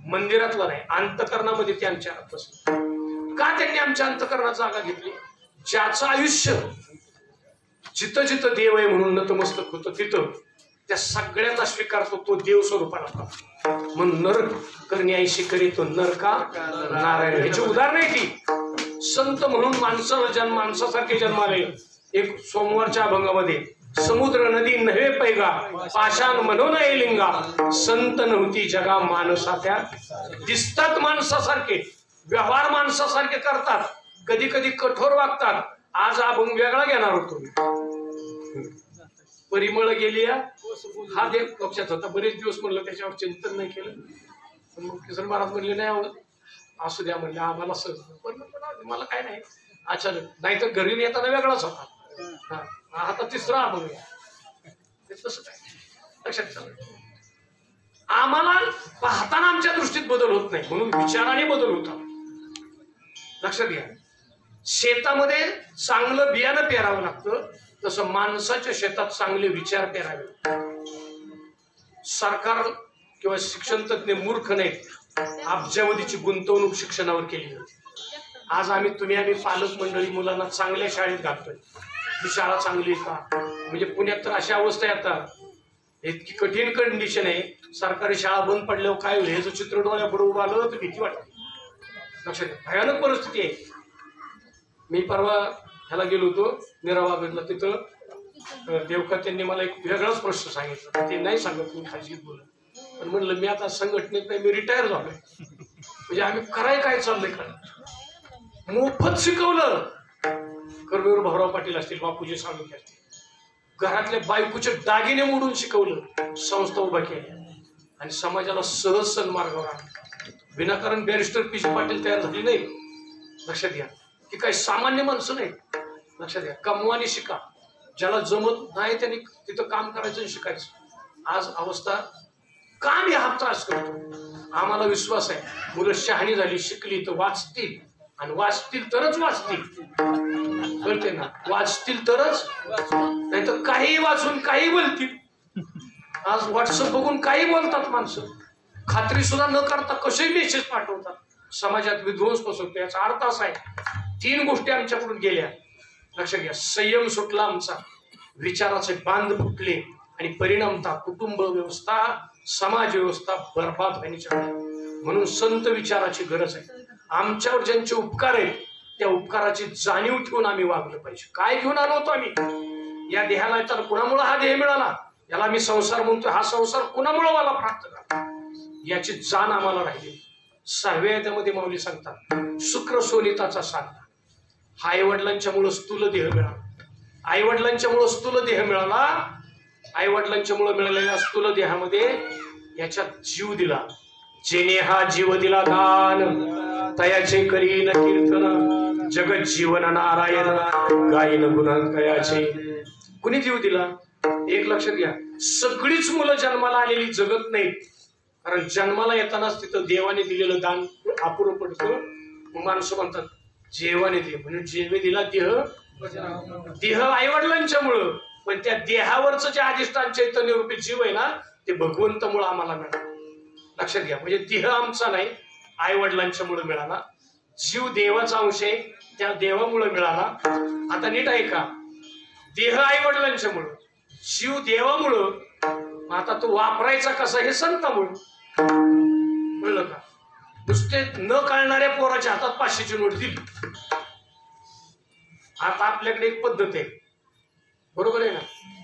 A: मंदिरातला नाही, अंतकरणामध्ये ते आमच्या बसले. का त्यांनी आमच्या अंतकरणात जागा घेतली? ज्याचं आयुष्य जिथं जिथं देव आहे म्हणून नतमस्तक होतं, तिथं त्या सगळ्यांना स्वीकारतो तो देव स्वरूपाला. म्हणून नर करणी ऐशी करीतो नरका नारायण, ह्याची उदाहरण आहे ती. संत म्हणून माणसासारखे जन्माले. एक सोमवारच्या अभंगामध्ये, समुद्र नदी नव्हे पैगा, पाषाण म्हणून लिंगा, संत नव्हती जगा माणसात्या. दिसतात माणसासारखे, व्यवहार माणसासारखे करतात, कधी कधी कठोर वागतात. आज अभंग वेगळा घेणार होतो. परिमळ गेली हा देव लक्षात होता. बरेच दिवस म्हणलं त्याच्यावर चिंतन नाही केलं. मग किसन महाराज म्हणले नाही असू द्या, म्हणले आम्हाला सहज. पण मला काय नाही, आचार्य नाही तर घरी येताना वेगळाच होता. आता तिसरा अभंग तसं काय लक्षात चालू. आम्हाला पाहताना आमच्या दृष्टीत बदल होत नाही, म्हणून विचाराने बदल होता. लक्षात घ्या, शेतामध्ये चांगलं बियाणं पेरावं लागतं, तसं माणसाच्या शेतात चांगले विचार पेरावे. सरकार किंवा शिक्षण तज्ञ मूर्ख नाहीत. अब्जावधीची गुंतवणूक शिक्षणावर केली होती. आज तुम्ही पालक मंडळी मुलांना चांगल्या शाळेत घालतोय. ही शाळा चांगली का? म्हणजे पुण्यात तर अशा अवस्था आहे आता, इतकी कठीण कंडिशन आहे. सरकारी शाळा बंद पडल्यावर काय होईल ह्याचं चित्र डोळ्यापुढे उभं आलं तर भीती वाटते. लक्षात, भयानक परिस्थिती आहे. मी परवा ह्याला गेलो होतो निरावागडला, तिथं देवका त्यांनी मला एक वेगळाच प्रश्न सांगितला. ते नाही सांगत मी खाजगीत बोलत, पण म्हणलं मी आता संघटनेत नाही, मी रिटायर झालोय. म्हणजे आम्ही कराय काय चाललंय का? मोफत शिकवलं. कर्मवीर भाऊराव पाटील असतील, बापूजी साळुंखे असतील, घरातल्या बायकोचे दागिने मोडून शिकवलं, संस्था उभा केल्या आणि समाजाला सहज सन्मार्गावर आणलं. विनाकारण बॅरिस्टर पी जी पाटील तयार झाली नाही. लक्षात घ्या, की काही सामान्य माणसं नाही. लक्षात घ्या, कमवानी शिका. ज्याला जमत नाही त्यांनी तिथं काम करायचं आणि शिकायचं. आज अवस्था काम हा त्रास करतो. आम्हाला विश्वास आहे मुलं शहाणी झाली, शिकली तर वाचतील, आणि वाचतील तरच वाचतील. कळते ना, वाचतील तरच, नाही तर काही वाचून काही बोलतील. आज व्हॉट्सअप बघून काही बोलतात माणसं, खात्री सुद्धा न करता कसेही मेसेज पाठवतात, समाजात विध्वंस पसरतो. याचा अर्थ असा आहे, 3 गोष्टी आमच्याकडून गेल्या. लक्षात घ्या, संयम सुटला आमचा, विचाराचे बांध फुटले, आणि परिणामतः कुटुंब व्यवस्था, समाज व्यवस्था बरबाद व्हायच्या. म्हणून संत विचाराची गरज आहे. आमच्यावर ज्यांचे उपकार आहेत त्या उपकाराची जाणीव ठेवून आम्ही वागलं पाहिजे. काय घेऊन आलो होतो आम्ही या देहाला? तर कुणामुळे हा देह मिळाला? याला मी संसार म्हणतो. हा संसार कुणामुळे मला प्राप्त झाला याची जाण आम्हाला राहिली. 6व्या अध्यायामध्ये माऊली सांगतात, शुक्र सोनिताचा साधना. हा आईवडिलांच्या मुळे स्थूल देह मिळाला. आईवडिलांच्या मुळे स्थूल देह मिळाला. आईवडिलांच्या मुळे मिळालेल्या स्थूल देहामध्ये याच्यात जीव दिला. जेने हा जीव दिला दान, तयाचे करीन कीर्तन, जगत जीवन नारायण, गायन गुणान कयाचे. कुणी जीव दिला? एक लक्षात घ्या, सगळीच मुलं जन्माला आलेली जगत नाहीत. कारण जन्माला येतानाच तिथं देवाने दिलेलं दान अपुरं पडतं. माणसं म्हणतात जेवाने दे, म्हणून जेवे दिला देह आईवडिलांच्या मुळे. पण त्या देहावरचं जे अधिष्ठान चैतन्य रूपी जीव आहे ना, ते भगवंतामुळे आम्हाला मिळालं. लक्षात घ्या, म्हणजे देह आमचा नाही, आई वडिलांच्या मुळे मिळाला. जीव देवाचा अंश आहे, त्या देवामुळे मिळाला. आता नीट ऐका, देह आई वडिलांच्या मुळे, जीव देवामुळं. आता तो वापरायचा कसा हे संतामुळे. कळलं का? नुसते न कळणाऱ्या पोराच्या हातात 500ची नोट दिली. आता आपल्याकडे एक पद्धत आहे, बरोबर आहे ना?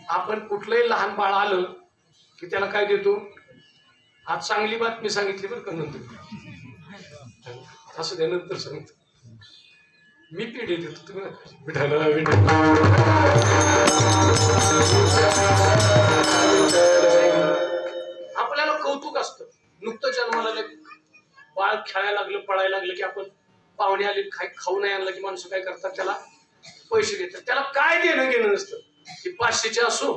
A: आपण कुठलंही लहान बाळ आलं की त्याला काय देतो? आज चांगली बातमी सांगितली बरं का, नंतर असं त्यानंतर सांगतो मी पेढे देतो तुम्ही विठाला आपल्याला कौतुक असतं. नुकतं जन्माला बाळ खेळायला लागलं, पळायला लागलं की आपण पाहुणे आले खाऊ नाही आणलं की माणसं काय करतात? त्याला पैसे देतात. त्याला काय देणं घेणं नसतं. की 500चे असो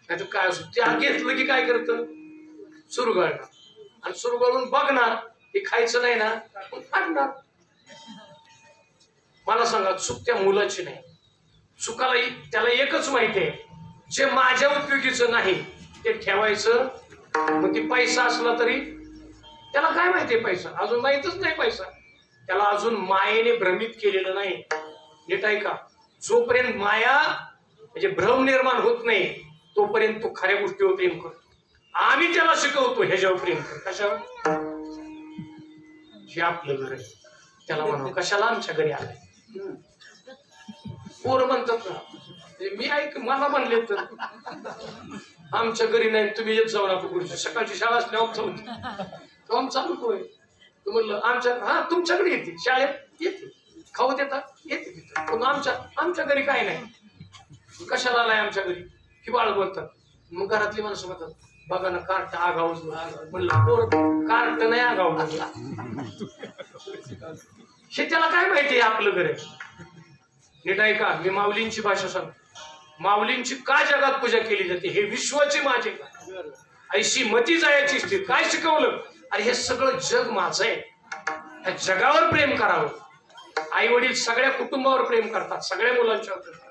A: नाही तर काय असो, त्या घेतलं की काय करतं? चुरगळणार. आणि चुरगळून बघणार, हे खायचं नाही ना, फाडणार. मला सांगा, चूक त्या मुलाची नाही. चुकाला त्याला एकच माहिती आहे, जे माझ्या उपयोगीचं नाही ते ठेवायचं. मग ती पैसा असला तरी त्याला काय माहितीये? पैसा अजून माहितच नाही. पैसा त्याला अजून मायेने भ्रमित केलेलं नाही. नीट आहे का? जोपर्यंत माया म्हणजे भ्रम निर्माण होत नाही तोपर्यंत तो खऱ्या गोष्टीवर प्रेम करतो. आम्ही त्याला शिकवतो ह्याच्यावर प्रेम कर. कशावर? जे आपलं घर आहे त्याला म्हणा कशाला आमच्या घरी आलंय. पोरं म्हणतात ना, मी ऐक मला म्हणले तर आमच्या घरी नाही तुम्ही येत जाऊ नका. पुढची सकाळची शाळा असल्यावर काम चालू होय. तू म्हणलं आमच्या हा तुमच्याकडे येते, शाळेत येते, खाऊ देतात येते तिथं, पण आमच्या घरी काय नाही. कशाला आलाय आमच्या घरी? ही बाळ बोलतात. मग घरातली माणसं म्हणतात बघा ना कार्ट आगाऊ. म्हणलं पोर कार्ट नाही आगाऊ. हे त्याला काय माहितीये आपलं घर आहे. नीट आहे का? मी माऊलींची भाषा सांगतो. माऊलींची का जगात पूजा केली जाते? हे विश्वाची माझे ऐशी मती जायची स्थिती. काय शिकवलं? अरे हे सगळं जग माझं आहे, ह्या जगावर प्रेम करावं. आई वडील सगळ्या कुटुंबावर प्रेम करतात, सगळ्या मुलांच्यावर करतात,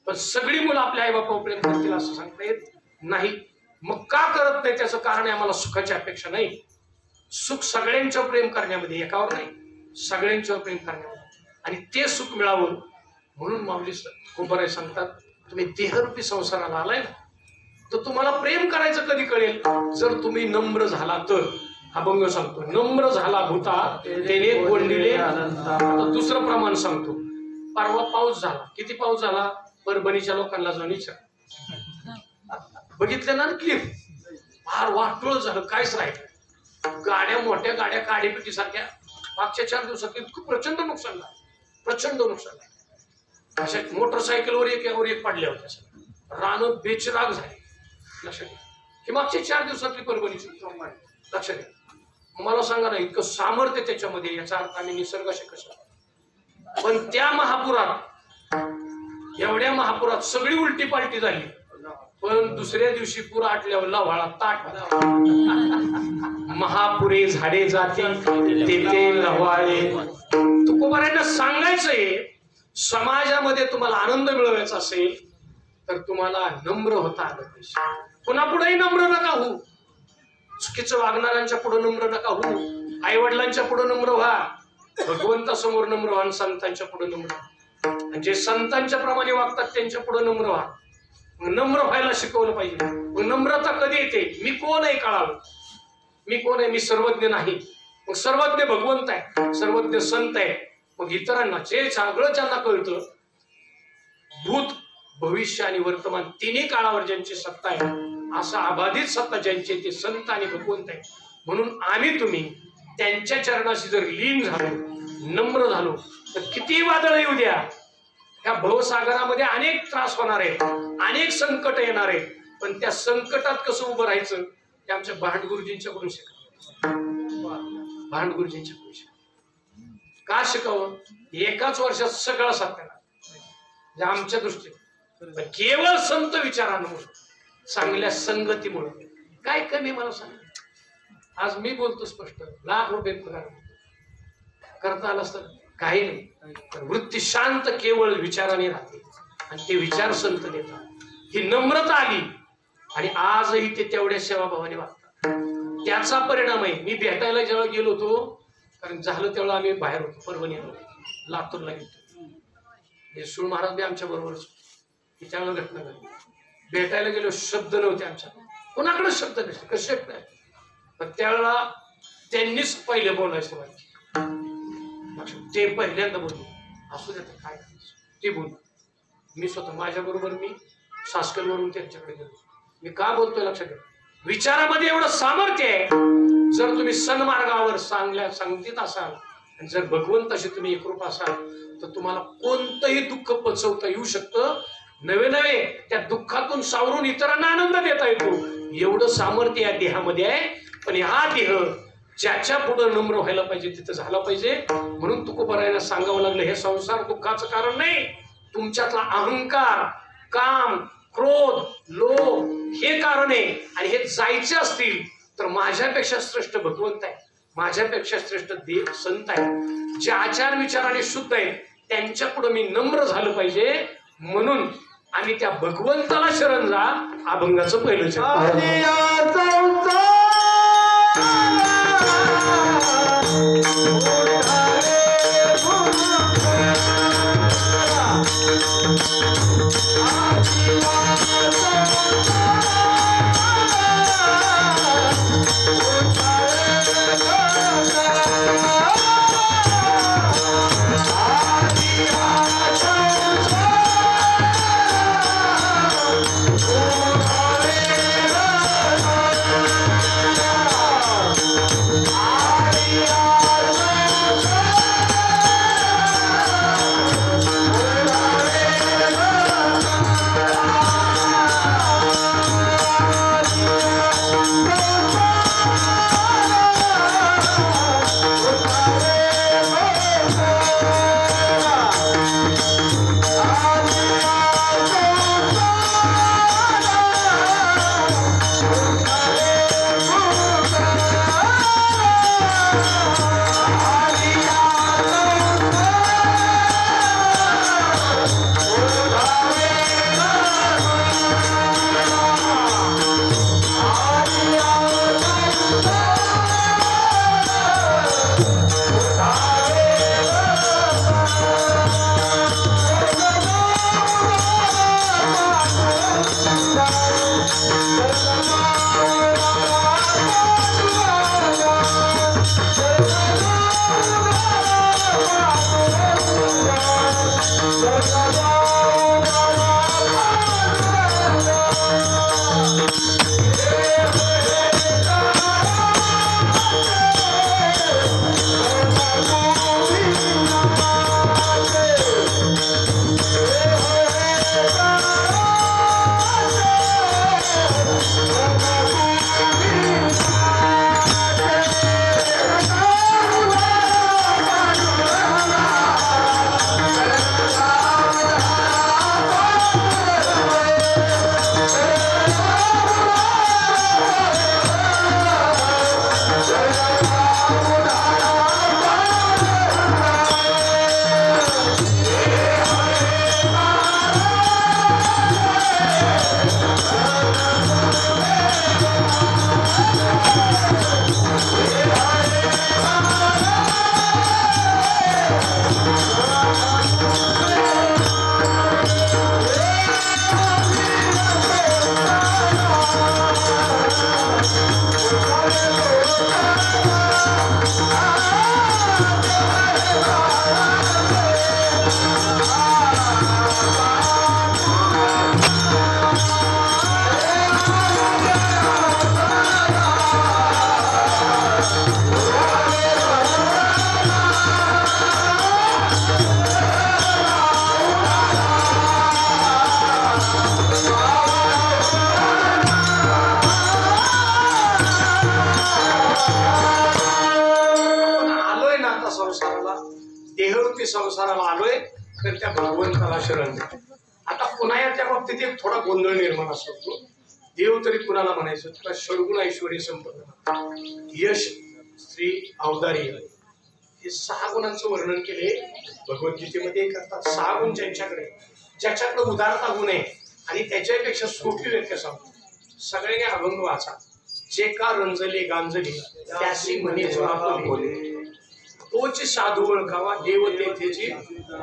A: पण सगळी मुलं आपल्या आई बापावर प्रेम करतील असं सांगता येत नाही. मग का करत नाही? त्याचं कारण आहे आम्हाला सुखाची अपेक्षा नाही. सुख सगळ्यांच्यावर प्रेम करण्यामध्ये, एकावर नाही, सगळ्यांच्यावर प्रेम करण्यामध्ये. आणि ते सुख मिळावं म्हणून माऊली खूप सांगतात, तुम्ही देहरूपी संसाराला आलाय ना, तर तुम्हाला प्रेम करायचं कधी कळेल? जर तुम्ही नम्र झाला तर. अभंग सांगतो, नम्र झाला भूता त्याने कोंडिले. दुसरं प्रमाण सांगतो, परवा पाऊस झाला. किती पाऊस झाला? परभणीच्या लोकांना जाऊन विचार. बघितलं ना क्लिप? फार वाटोळ झालं, काहीच राहिलं. गाड्या, मोठ्या गाड्या काडीपिटी सारख्या मागच्या 4 दिवसात खूप प्रचंड नुकसान झालं, प्रचंड नुकसान झालं. अशा मोटरसायकलवर एक पडल्या होत्या, रानं बेचिराग झाली. लक्षात घ्या, ही मागच्या 4 दिवसातली परभणीची. लक्षात घ्या. मला सांगा ना, इतकं सामर्थ्य त्याच्यामध्ये, याचा अर्थ आम्ही निसर्गाशी कशा. पण त्या महापुरात, एवढ्या महापुरात सगळी उलटी पालटी झाली, पण दुसऱ्या दिवशी पूर आटल्यावर लव्हाळा ताट. महापुरे झाडे जाते तेथे लव्हाळे. तुकोबारांना सांगायचंय, समाजामध्ये तुम्हाला आनंद मिळवायचा असेल तर तुम्हाला नम्र होता आलं पाहिजे. पुन्हा पुढेही नम्र नका होऊ. चुकीचं वागणाऱ्यांच्या पुढे नम्र नका होऊ. आई वडिलांच्या पुढे नम्र व्हा, भगवंतासमोर नम्र व्हा, संतांच्या पुढे नम्र व्हा. जे संतांच्या प्रमाणे वागतात त्यांच्या पुढे नम्र व्हा. नम्र व्हायला शिकवलं पाहिजे. मग नम्रता कधी येते? मी कोण आहे कळावं. मी कोण आहे? मी सर्वज्ञ नाही. मग सर्वज्ञ भगवंत आहे, सर्वज्ञ संत आहे. मग इतरांना जे सगळं ज्यांना कळतं, भूत भविष्य आणि वर्तमान तिन्ही काळावर ज्यांची सत्ता आहे, असा अबाधित सत्ता ज्यांची, ते संत आणि भगवंत आहे. म्हणून आम्ही तुम्ही त्यांच्या चरणाशी जर लीन झालो, नम्र झालो, तर किती वादळ येऊ द्या, त्या भवसागरामध्ये अनेक त्रास होणार आहेत, अनेक संकट येणार आहेत, पण त्या संकटात कसं उभं राहायचं ते आमच्या भांडगुरुजींच्याकडून शिकावं. भांडगुरुजींच्याकडून शिकावं. का शिकावं? एकाच वर्षात सगळं साधणार आमच्या दृष्टीने, केवळ संत विचारांमुळे, चांगल्या संगतीमुळे. काय कमी मला सांग. आज मी बोलतो स्पष्ट, लाख रुपये पगार करता आला असतं काही नाही. वृत्ती शांत केवळ विचाराने राहते आणि ते विचार संत देतात. ही नम्रता आली आणि आजही ते तेवढ्या सेवाभावाने वागतात. त्याचा परिणाम आहे. मी भेटायला जेव्हा गेलो होतो, कारण झालं तेवढं आम्ही बाहेर होतो, परभणी लातूरला गेलो. हे सूळ महाराज बी आमच्या बरोबरच, त्यावेळेला घटना घडली. भेटायला गेलो, शब्द नव्हते आमच्या, कोणाकडे शब्द नसते, कसे नाही. पण त्यावेळेला त्यांनीच पहिले बोलायचं पाहिजे. ते पहिल्यांदा बोलले, असू देत काय ते बोल. मी स्वतः माझ्या बरोबर मी सासकलवरून त्यांच्याकडे गेलो. मी का बोलतोय लक्षात घ्या. विचारामध्ये एवढं सामर्थ्य आहे. जर तुम्ही सन्मार्गावर सांगत असाल आणि जर भगवंताशी तुम्ही एकरूप असाल तर तुम्हाला कोणतंही दुःख पचवता येऊ शकतं. नवे नवे त्या दुःखातून सावरून इतरांना आनंद देता येतो. एवढं सामर्थ्य या देहामध्ये आहे. पण हा देह ज्याच्या पुढे नम्र व्हायला पाहिजे तिथं झाला पाहिजे. म्हणून तुकोबारायांना सांगावं लागलं हे संसार दुःखाचं कारण नाही. तुमच्यातला अहंकार, काम, क्रोध, लोभ हे कारण आहे. आणि हे जायचे असतील तर माझ्यापेक्षा श्रेष्ठ भगवंत आहे, माझ्यापेक्षा श्रेष्ठ देव संत आहे, जे आचार विचाराने शुद्ध आहेत त्यांच्या पुढे मी नम्र झालं पाहिजे. म्हणून आम्ही त्या भगवंताला शरण जा. अभंगाचं पहिलं संसाराला आलोय तर त्या भगवंताला शरण. आता पुन्हा त्या बाबतीत एक थोडा गोंधळ निर्माण असतो. देव तरी कुणाला म्हणायचं? तुला षडगुण ऐश्वर्य संपन्न, यश, स्त्री, औदार्य हे 6 गुणांचं वर्णन केले भगवद्गीतेमध्ये करतात. 6 गुण ज्याच्याकडे उदारता गुण आहे आणि त्याच्यापेक्षा सोपी व्याख्या सांगतो. सगळ्यांनी अभंग वाचा. जे का रंजले गांजले त्याशी म्हणे जो आपण बोले, तोच साधू ओळखावा देव तेथेची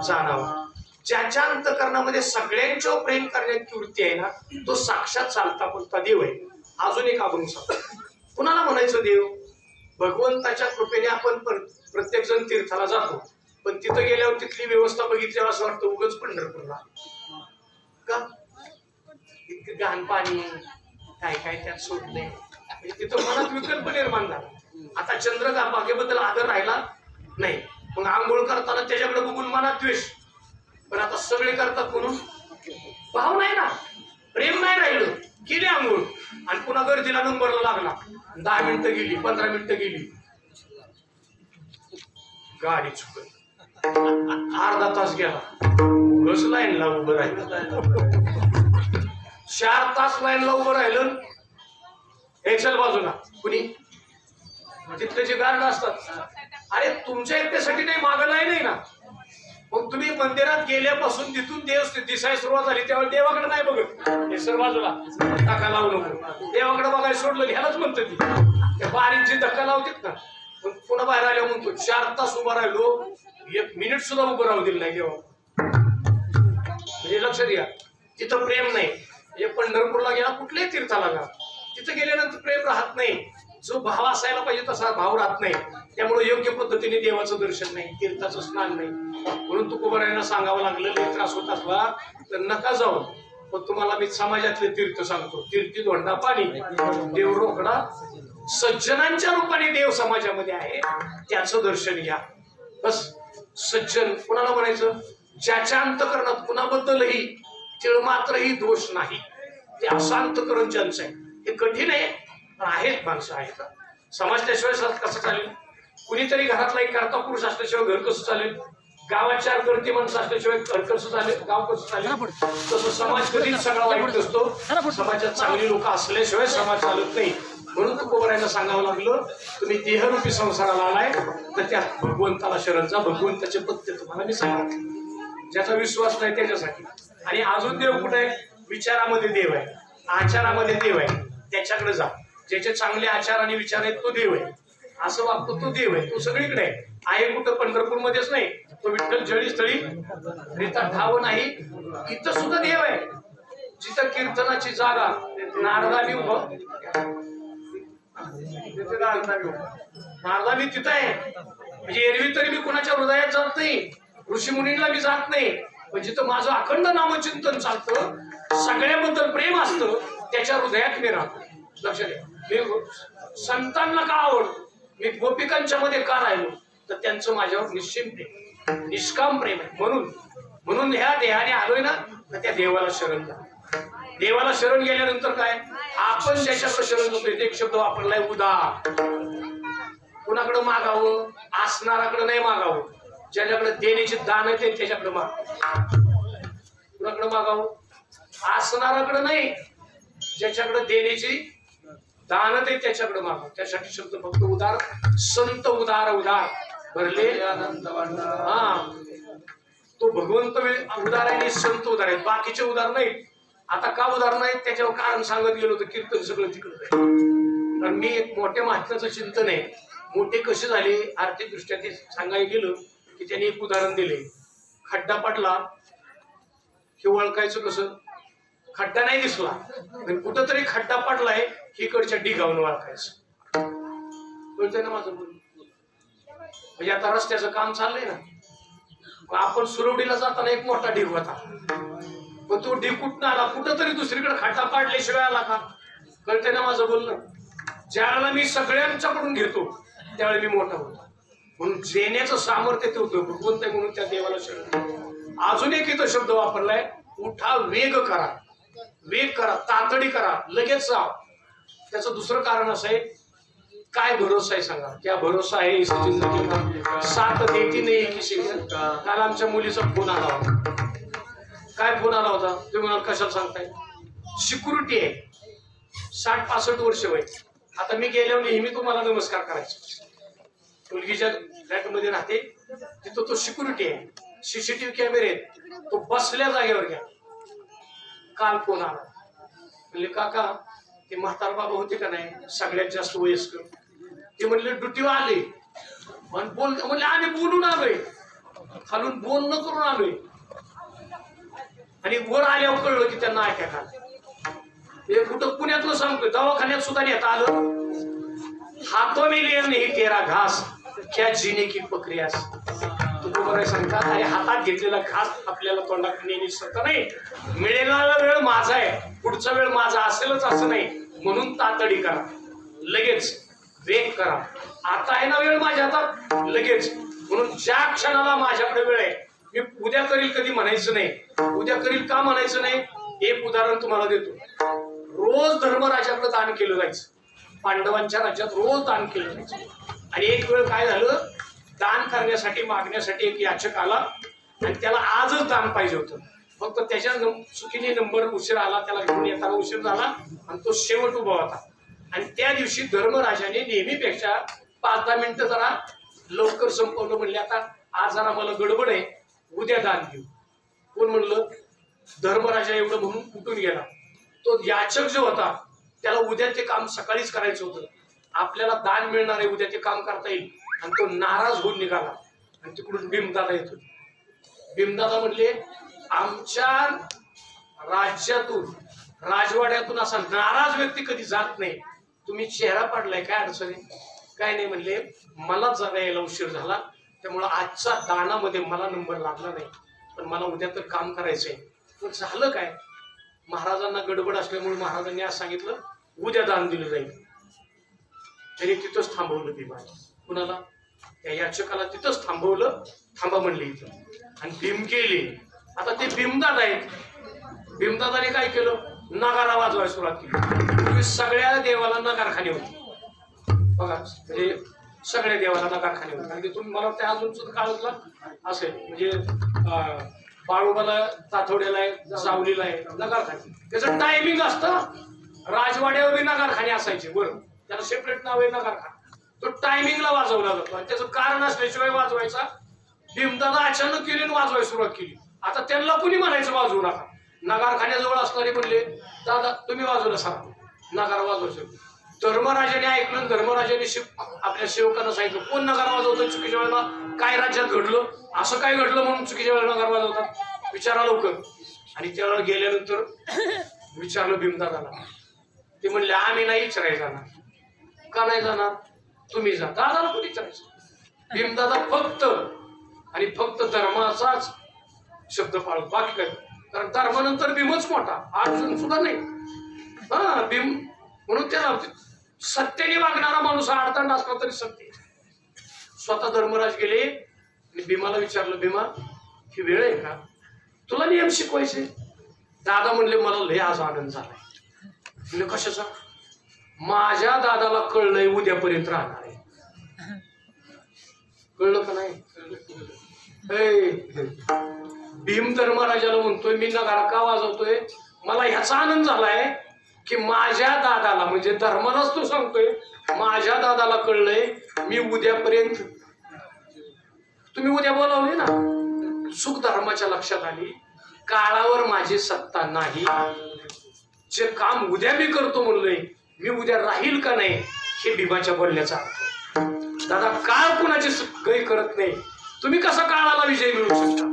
A: जाणावा. ज्याच्या अंतकरणामध्ये सगळ्यांच्यावर प्रेम करण्याची वृत्ती आहे ना तो साक्षात चालता बोलता देव आहे. अजून एक अभंग सांगतो. कुणाला म्हणायचं देव? भगवंताच्या कृपेने आपण प्रत्येक जण तीर्थाला जातो, पण तिथं गेल्यावर तिथली व्यवस्था बघितल्यावर असं वाटतं उगाच पंढरपूरला का इतकं घाण पाणी काय काय त्यात सोडलंय. तिथं मनात विकल्प निर्माण झाला. आता चंद्रकांत बागेबद्दल आदर राहिला नाही. मग आंघोळ करताना त्याच्याकडे बघून मनात द्वेष. पण आता सगळे करतात म्हणून भाव नाही ना, प्रेम नाही राहिलं. केली आंघोळ आणि पुन्हा गर्दीला नंबरला लागला. 10 मिनिटं गेली, 15 मिनिटं गेली, गाडी चुकली. अर्धा तास गेला, बस लाईनला उभं राहिलं. 4 तास लाईनला उभं राहिलं. हे चल बाजूला. कुणी तिथले जे गार्ड असतात, अरे तुमच्या एकट्यासाठी नाही, मागं नाही ना. मग तुम्ही मंदिरात गेल्यापासून तिथून देव दिसायला सुरुवात झाली त्यावेळी देवाकडे नाही बघत. हे सर बाजूला धक्का लावू नको, देवाकडे बघायला सोडलं. ह्यालाच म्हणतो ती त्या बारींची धक्का लावतात ना. पण पुन्हा बाहेर आल्यावर म्हणतो 4 तास उभा राहिलो, 1 मिनिट सुद्धा उभं राहू दिलं नाही देवा. म्हणजे लक्षात घ्या, तिथं प्रेम नाही. म्हणजे पंढरपूरला गेला, कुठल्याही तीर्थाला जा, तिथं गेल्यानंतर प्रेम राहत नाही. जो भाव असायला पाहिजे तसा भाव राहत नाही. त्यामुळे योग्य पद्धतीने देवाचं दर्शन नाही, तीर्थाचं स्नान नाही. म्हणून तुकोबारायांना सांगावं लागलं, लई त्रास होत असला तर नका जाऊ. पण तुम्हाला मी समाजातले तीर्थ सांगतो. तीर्थी धोंडा पाणी, देव रोकडा. सज्जनांच्या रूपाने देव समाजामध्ये आहे, त्याचं दर्शन घ्या. बस सज्जन कोणाला म्हणायचं? ज्याच्या अंतकरणात कुणाबद्दलही तिळ मात्रही दोष नाही, ते असं अंतकरण ज्यांचं आहे. हे कठीण आहे, पण आहेत माणसं आहेत. समाज त्याशिवाय कसं चालेल? कुणीतरी घरातला एक करता पुरुष असल्याशिवाय घर कसं चालेल? गावात 4 करती माणसं असल्याशिवाय घर कसं चालेल? गाव कसं चालेल? तसं समाज कधीच सगळा वाईट असतो. समाजात चांगली लोक असल्याशिवाय समाज चालत नाही. म्हणून तुकोबारायांना सांगावं लागलं, तुम्ही देहरूपी संसाराला आलाय तर त्या भगवंताला शरण जा. भगवंताचे पत्ते तुम्हाला मी सांगितले. ज्याचा विश्वास नाही त्याच्यासाठी. आणि अजून देव कुठे आहे? विचारामध्ये देव आहे, आचारामध्ये देव आहे, त्याच्याकडे जा. ज्याचे चांगले आचार आणि विचार आहेत तो देव आहे. असं वागतो तो देव आहे. तो सगळीकडे आहे. कुठं पंढरपूर मध्येच नाही, तो विठ्ठल जळी स्थळी रीता ठाव नाही, इथं सुद्धा देव आहे. जिथं कीर्तनाची जागा नारदानी नारदानी तिथं आहे. म्हणजे एरवी तरी मी कुणाच्या हृदयात जात नाही, ऋषी मुनींना मी जात नाही. पण जिथं माझं अखंड नामचिंतन चालतं, सगळ्याबद्दल प्रेम असतं, त्याच्या हृदयात मी राहतो. लक्षात घ्या, मी संतांना का आवडतो, मी गोपिकांच्या मध्ये का राहिलो, तर त्यांचं माझ्यावर निश्चित प्रेम, निष्काम प्रेम आहे. म्हणून ह्या देहाने आलोय ना, तर त्या देवाला शरण जा. देवाला शरण गेल्यानंतर काय, आपण ज्याच्याकडे शरण जातोय एक शब्द वापरलाय, उदार. कुणाकडे मागावं? असणाराकडे नाही मागावं. ज्याच्याकडे देण्याची दान आहे त्याच्याकडे माग. कुणाकडे मागावं? असणाराकडे नाही, ज्याच्याकडे देण्याची दान ते त्याच्याकडे मागावं. त्यासाठी शब्द फक्त उदार. संत उदार, उदार भरले आनंद. हा, तो भगवंत उदार आहे आणि संत उदार आहेत, बाकीचे उदार नाहीत. आता का उदार नाहीत त्याच्यावर कारण सांगत गेलो तर कीर्तन सगळं तिकडं आहे. कारण मी एक मोठ्या महात्म्याचं चिंतन आहे. मोठे कसे झाले आर्थिक दृष्ट्या ते सांगायला गेलं की त्यांनी एक उदाहरण दिले. खड्डा पडला हे ओळखायचं कसं? खड्डा नाही दिसला पण कुठंतरी खड्डा पडलाय इकडच्या ढिगावून ओळखायचं. कळतंय ना माझं बोलणं? म्हणजे आता रस्त्याचं काम चाललंय ना, आपण सुरवडीला जाताना एक मोठा ढीग होता, पण तो ढीग कुठं आला? कुठंतरी दुसरीकडे खड्डा पाडल्याशिवाय आला का? कळतंय ना माझं बोलणं? ज्यावेळेला मी सगळ्यांच्याकडून घेतो त्यावेळी मी मोठा होतो. म्हणून देण्याचं सामर्थ्य ते होतं. भगवंत आहे म्हणून त्या देवाला शरण. अजून एक इथं शब्द वापरलाय, उठा, वेग करा. वेग करा, तातडी करा, लगेच जा. त्याचं दुसरं कारण असं आहे, काय भरोसा आहे सांगा? क्या भरोसा आहे इस जिंदगी का, साथ देती नाही किसी. काल आमच्या मुलीचा फोन आला होता. काय फोन आला होता? तुम्ही म्हणाल कशाला सांगताय? सिक्युरिटी आहे, 60-65 वर्ष वय. आता मी गेल्यावर नेहमी तुम्हाला नमस्कार करायचा. मुलगीच्या फ्लॅटमध्ये राहते, तिथं तो सिक्युरिटी आहे, सीसीटीव्ही कॅमेरे आहेत, तो बसल्या जागेवर घ्या. काल फोन आला, म्हणले काका ते म्हातार बाबा होते का नाही सगळ्यात जास्त वयस्कर, ते म्हणले ड्युटीवर आले आणि म्हणले आम्ही बोलून आलोय, खालून बोलणं करून आलोय. आणि वर आल्यावर कळलं की त्यांना अटॅक आला. हे कुठं पुण्यातलं सांगतोय, दवाखान्यात सुद्धा नेता आलं. हातों में लिए नहीं तेरा घास, क्या जीने की प्रक्रिया. तुम्ही बरं सांगता, अरे हातात घेतलेला घास आपल्याला तोंडात नेहमी शकत नाही. मिळेला वेळ माझा आहे, पुढचा वेळ माझा असेलच असं नाही. म्हणून तातडी करा. लगेच वेग करा. आता आहे ना वेळ माझ्या हातात, लगेच. म्हणून ज्या क्षणाला माझ्याकडे वेळ आहे, मी उद्या करील कधी म्हणायचं नाही. उद्या करील का म्हणायचं नाही? एक उदाहरण तुम्हाला देतो. रोज धर्मराजाकडे दान केलं जायचं. पांडवांच्या राज्यात रोज दान केलं जायचं. आणि एक वेळ काय झालं, दान करण्यासाठी मागण्यासाठी एक याचक आला आणि त्याला आजच दान पाहिजे होतं. फक्त त्याच्या चुकीने नंबर उशीर आला, त्याला घेऊन येताना उशीर झाला आणि तो शेवट उभा होता. आणि त्या दिवशी धर्मराजाने नेहमीपेक्षा 5-10 मिनिटं जरा लवकर संपवलं. म्हणले आता आज जरा मला गडबड आहे, उद्या दान घेऊ. कोण म्हणलं? धर्मराजा एवढं म्हणून उठून गेला. तो याचक जो होता त्याला उद्या ते काम सकाळीच करायचं होतं. आपल्याला दान मिळणार आहे, उद्या ते काम करता येईल. आणि तो नाराज होऊन निघाला. आणि तिकडून भीमदादा येतो. भीमदादा म्हणले, आमच्या राज्यातून राजवाड्यातून असा नाराज व्यक्ती कधी जात नाही. तुम्ही चेहरा पाडलाय, काय अडचण आहे? काय नाही. म्हणले, मला जरा यायला उशीर झाला, त्यामुळं आजच्या दानामध्ये मला नंबर लागला नाही, पण मला उद्या तर काम करायचंय. पण झालं काय, महाराजांना गडबड असल्यामुळे महाराजांनी आज सांगितलं उद्या दान दिलं जाईल. त्यांनी तिथंच थांबवलं भीमाला. कुणाला? त्या याचकाला तिथंच थांबवलं. थांबा म्हणले इथं. आणि भीम गेले. आता ते भीमदादा आहेत. भीमदादाने काय केलं? नगारा वाजवायला सुरुवात केली. तुम्ही सगळ्या देवाला नगारखाने होते बघा, म्हणजे सगळ्या देवाला नगारखाने होते. कारण की तुम्ही मला त्या अजून सुद्धा काळातला असेल, म्हणजे बाळूबाला ताथोड्याला आहे, जावलीला आहे नगारखाने. त्याचं टायमिंग असतं. राजवाड्यावर नगारखाने असायचे. बरं, त्याला सेपरेट नाव आहे नगारखाना. तो टायमिंगला वाजवला जातो आणि त्याचं कारण असल्याशिवाय वाजवायचा. भीमदादा अचानक केली आणि वाजवायला सुरुवात केली. आता त्यांना कुणी म्हणायचं वाजवू नका. नगारखान्याजवळ असणारे म्हणले, दादा तुम्ही वाजवलं सांगा, नगार वाजवायचं. धर्मराजाने ऐकलं. धर्मराजाने आपल्या सेवकांना सांगितलं, कोण नगार वाजवतं चुकीच्या वेळेला? काय राज्यात घडलं? असं काय घडलं म्हणून चुकीच्या वेळेला नगार वाजवतात? विचारा लवकर. आणि त्यावेळेला गेल्यानंतर विचारलं भीमदादाला. ते म्हणले, आम्ही नाही विचारायला जाणार. का नाही जाणार? तुम्ही जा. दादाला कोणी विचारायचं? भीमदादा फक्त आणि फक्त धर्माचाच शब्द पाळतो, बाकी काय. कारण धर्मानंतर भीमच मोठा, अर्जुन सुद्धा नाही. हा, भीम म्हणून त्याला सत्याने वागणारा माणूस अडथळा असला तरी सत्य. स्वतः धर्मराज गेले आणि भीमाला विचारलं, भीमा ही वेळ आहे का तुला नियम शिकवायचे? दादा म्हणले, मला लय आज आनंद झालाय. म्हणजे कशाचा? माझ्या दादाला कळलंय उद्यापर्यंत राहणार आहे. कळलं का नाही? भीम धर्मराजाला म्हणतोय, मी नगारा का वाजवतोय? मला ह्याचा आनंद झालाय की माझ्या दादाला, म्हणजे धर्मालाच तो सांगतोय, माझ्या दादाला कळलंय मी उद्यापर्यंत. तुम्ही उद्या बोलावले ना, सुख धर्माच्या लक्षात आली, काळावर माझी सत्ता नाही. जे काम उद्या मी करतो म्हणलोय, मी उद्या राहील का नाही हे भीमाच्या बोलण्याचा अर्थ. दादा काळ कुणाची गय करत नाही. तुम्ही कसा काळाला विजय मिळवू शकता?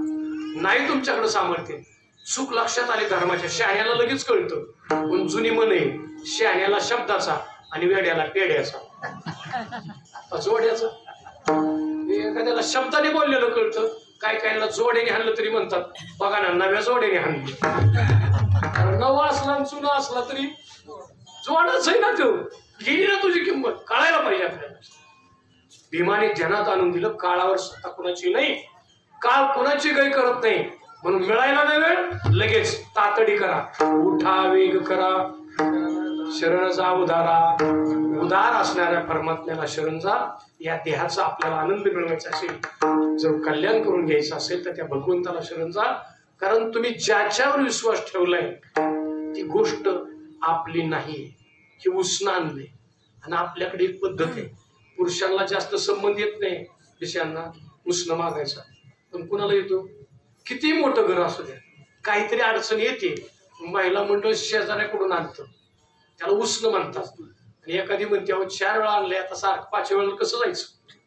A: नाही तुमच्याकडे सामर्थ्य. सुख लक्षात आले धर्माच्या. शहाण्याला लगेच कळतं. पण जुनी म्हणे, शहाण्याला शब्दाचा आणि वेड्याला पेड्याचा. जोड्याचा एखाद्याला शब्दाने बोललेलं कळतं. काय कायला जोड्याने हाणलं तरी म्हणतात, बघा ना नव्या जोड्याने हाणलं. नवा असला चुना असला तरी जोडच आहे ना. तो गेली ना तुझी किंमत, कळायला पाहिजे आपल्याला. भीमाने ध्यानात आणून दिलं, काळावर सत्ता कुणाची नाही, काळ कुणाची गय करत नाही. म्हणून मिळायला नाही वेळ, लगेच तातडी करा, उठा वेग करा, शरण जा उदारा. उदार असणाऱ्या परमात्म्याला शरण जा. या देहाचा आपल्याला आनंद मिळवायचा असेल, जर कल्याण करून घ्यायचं असेल तर त्या भगवंताला शरण जा. कारण तुम्ही ज्याच्यावर विश्वास ठेवलाय ती गोष्ट आपली नाही, ही उसना आणले. आणि आपल्याकडे एक पद्धत आहे, पुरुषांना जास्त संबंध येत नाही विषयांना उसनं मागायचा, पण कुणाला येतो? किती मोठं घर असू द्या, काहीतरी अडचण येते, महिला मंडळ शेजाऱ्याकडून आणतं, त्याला उसनं म्हणतात. आणि एखादी म्हणते, अहो 4 वेळा आणले, आता सारखं 5व्या वेळेला कसं जायचं?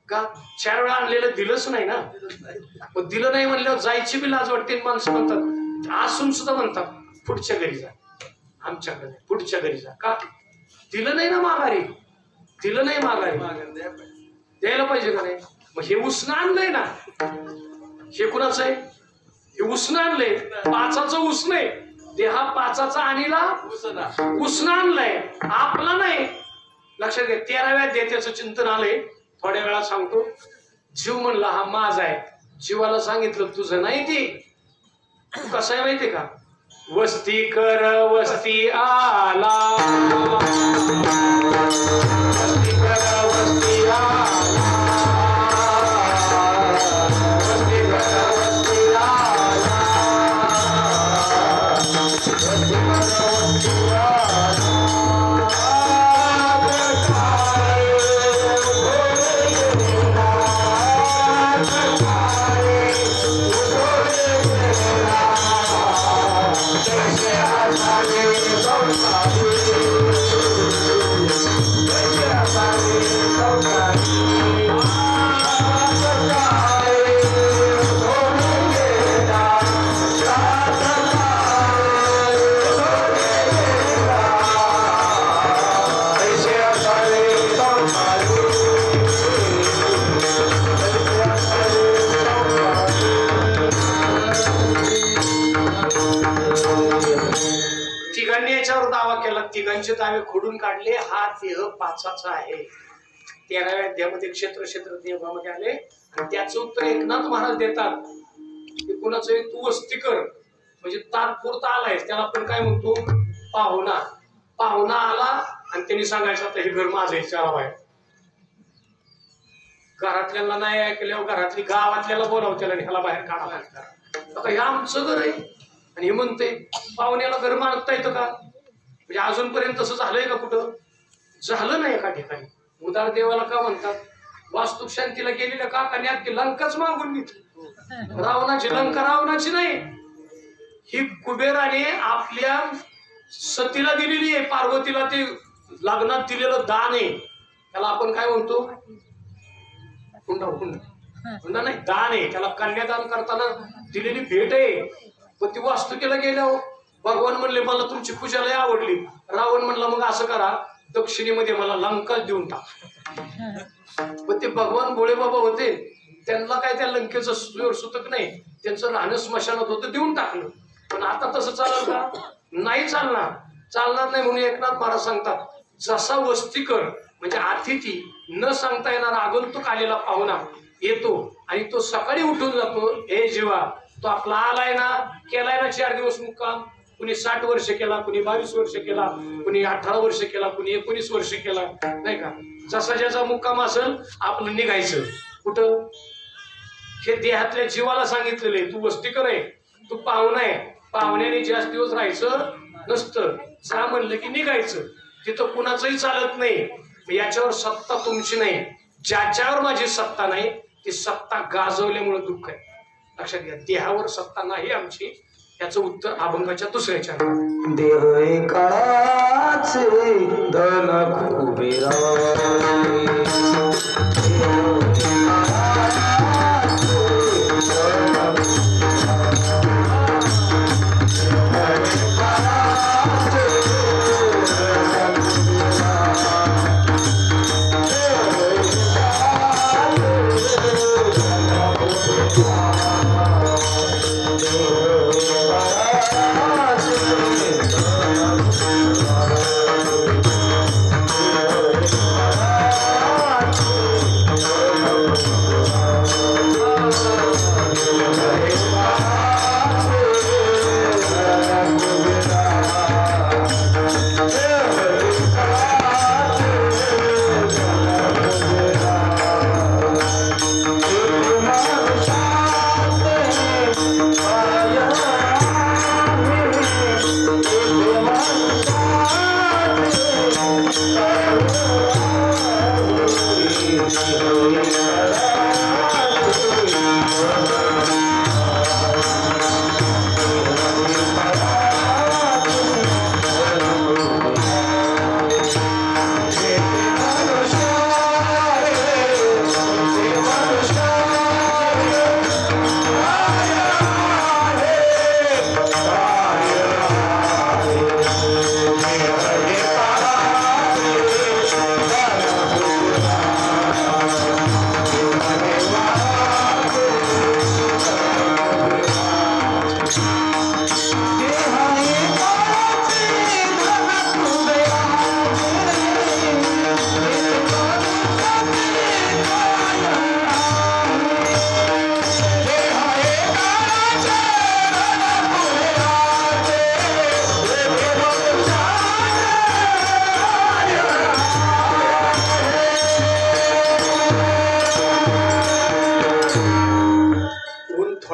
A: का 4 वेळा आणलेलं दिलंच नाही ना. मग दिलं नाही म्हणल्यावर जायची बी लाज वाटते. माणसं म्हणतात, असून सुद्धा म्हणतात पुढच्या घरी जा, आमच्याकडे पुढच्या घरी जा. का? दिलं नाही ना माघारी, दिलं नाही माघारी, द्यायला पाहिजे का नाही? मग हे उसनं आणलंय ना. हे कुणाचं आहे? हे उसनं आणलंय, 5चं उसनं आहे. देहा 5चा आणीला उसनं आणलंय, आपला नाही. लक्षात घ्या. 13व्या अध्यायाचं चिंतन आलंय, थोड्या वेळात सांगतो. जीव म्हणला हा माझा आहे. जीवाला सांगितलं तुझं नाही ते. तू कसं आहे माहितीये का? वस्ती कर वस्ती आला, वस्ती कर वस्ती आला, वस्ती कर वस्ती आला, वस्ती कर वस्ती आला. तिघांचे दावे खोडून काढले. हा देह पाचाचा आहे. 13व्या अध्यायामध्ये क्षेत्र नियमामध्ये आले आणि त्याचं उत्तर एकनाथ महाराज देतात की कुणाचं तू वस्ती कर म्हणजे तात्पुरता आलाय त्याला आपण काय म्हणतो? पाहुणा. पाहुणा आला आणि त्यांनी सांगायचं आता हे घर माझं आहे, चला बाहेर. घरातल्याला नाही ऐकल्यावर घरातली गावातल्याला बोलावं आणि ह्याला बाहेर काढावं लागतं. आता हे आमचं घर आहे आणि हे म्हणते पाहुण्याला घर मानता येतं का? म्हणजे अजूनपर्यंत तसं झालंय का? कुठं झालं नाही एका ठिकाणी. उदार देवाला का म्हणतात? वास्तुक शांतीला गेलेल्या काकाने की लंकाच मागून घेतली. रावणाची लंका रावणाची नाही, ही कुबेराने आपल्या सतीला दिलेली आहे. पार्वतीला ते लग्नात दिलेलं दान आहे. त्याला आपण काय म्हणतो? हुंडा. हुंडा नाही, दान आहे. त्याला कन्यादान करताना दिलेली भेट आहे. पण ती वास्तुकीला गेल्यावर भगवान म्हणले मला तुमची पूजा लय आवडली. रावण म्हणला मग असं करा दक्षिणेमध्ये मला लंकाच देऊन टाक. पण ते भगवान भोळे बाबा होते, त्यांना काय त्या लंकेचं सुतक नाही, त्यांचं राहणं स्मशानात होतं, देऊन टाकलं. पण आता तसं चालेल का? नाही चालणार. चालणार नाही म्हणून एकनाथ महाराज सांगतात जसा वस्तीकर म्हणजे अतिथी न सांगता येणार आगंतुक आलेला पाहुणा येतो आणि तो सकाळी उठून जातो. हे जीवा तो आपला आलाय ना, केलाय ना 4 दिवस मुक्काम. कुणी 60 वर्ष केला, कुणी 22 वर्ष केला, कुणी 18 वर्ष केला, कुणी 19 वर्ष केला, नाही का? जसा ज्याचा मुक्काम असेल आपलं निघायचं. कुठं? हे देहातल्या जीवाला सांगितलेलं आहे तू वस्तीकर आहे, तू पाहुणा आहे. पाहुण्याने जास्त दिवस राहायचं नसतं. जा म्हणलं की निघायचं. तिथं कुणाचंही चालत नाही. याच्यावर सत्ता तुमची नाही. ज्याच्यावर माझी सत्ता नाही ती सत्ता गाजवल्यामुळे दुःख आहे. लक्षात घ्या. देहावर सत्ता नाही आमची. याचं उत्तर अभंगाच्या दुसऱ्या चरणात.
B: देह काळाचे धन कुबेरा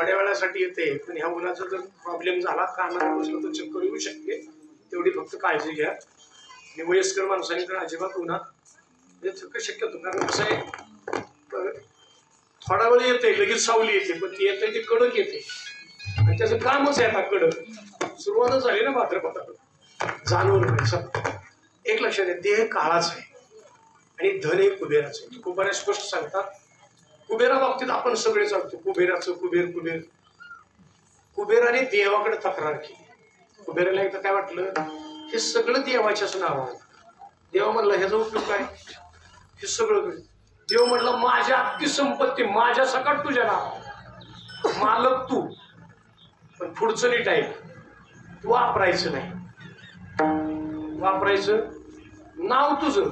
A: थोड्या वेळासाठी येते, पण ह्या उन्हाचा जर प्रॉब्लेम झाला कानाला बसला तर चक्कर येऊ शकते, तेवढी फक्त काळजी घ्या. आणि वयस्कर माणसांनी तर अजिबात उन्हात शक्यतो, कारण कसं आहे थोडा वेळ येते लगेच सावली येते, पण ती येते ती कडक येते आणि त्याचं कामच आहे आता कडक. सुरुवातच झाली ना भाद्रपदात जाणवलं. एक लक्षात आहे, देह काळाच आहे आणि धन हे कुबेराचं आहे. कुबेरा स्पष्ट सांगतात, कुबेरा बाबतीत आपण सगळे चालतो कुबेराचं कुबेर कुबेर. कुबेराने देवाकडे तक्रार केली. कुबेराला एकदा काय वाटलं, हे सगळं देवाच्याच नावावर. देवा म्हणला ह्याचा उपयोग काय, हे सगळं. देव म्हणला माझ्या अख्खी संपत्ती माझ्या सकट तुझ्या नावावर, मालक तू, पण पुढचं नीट आहे, वापरायचं नाही. वापरायचं नाव तुझं,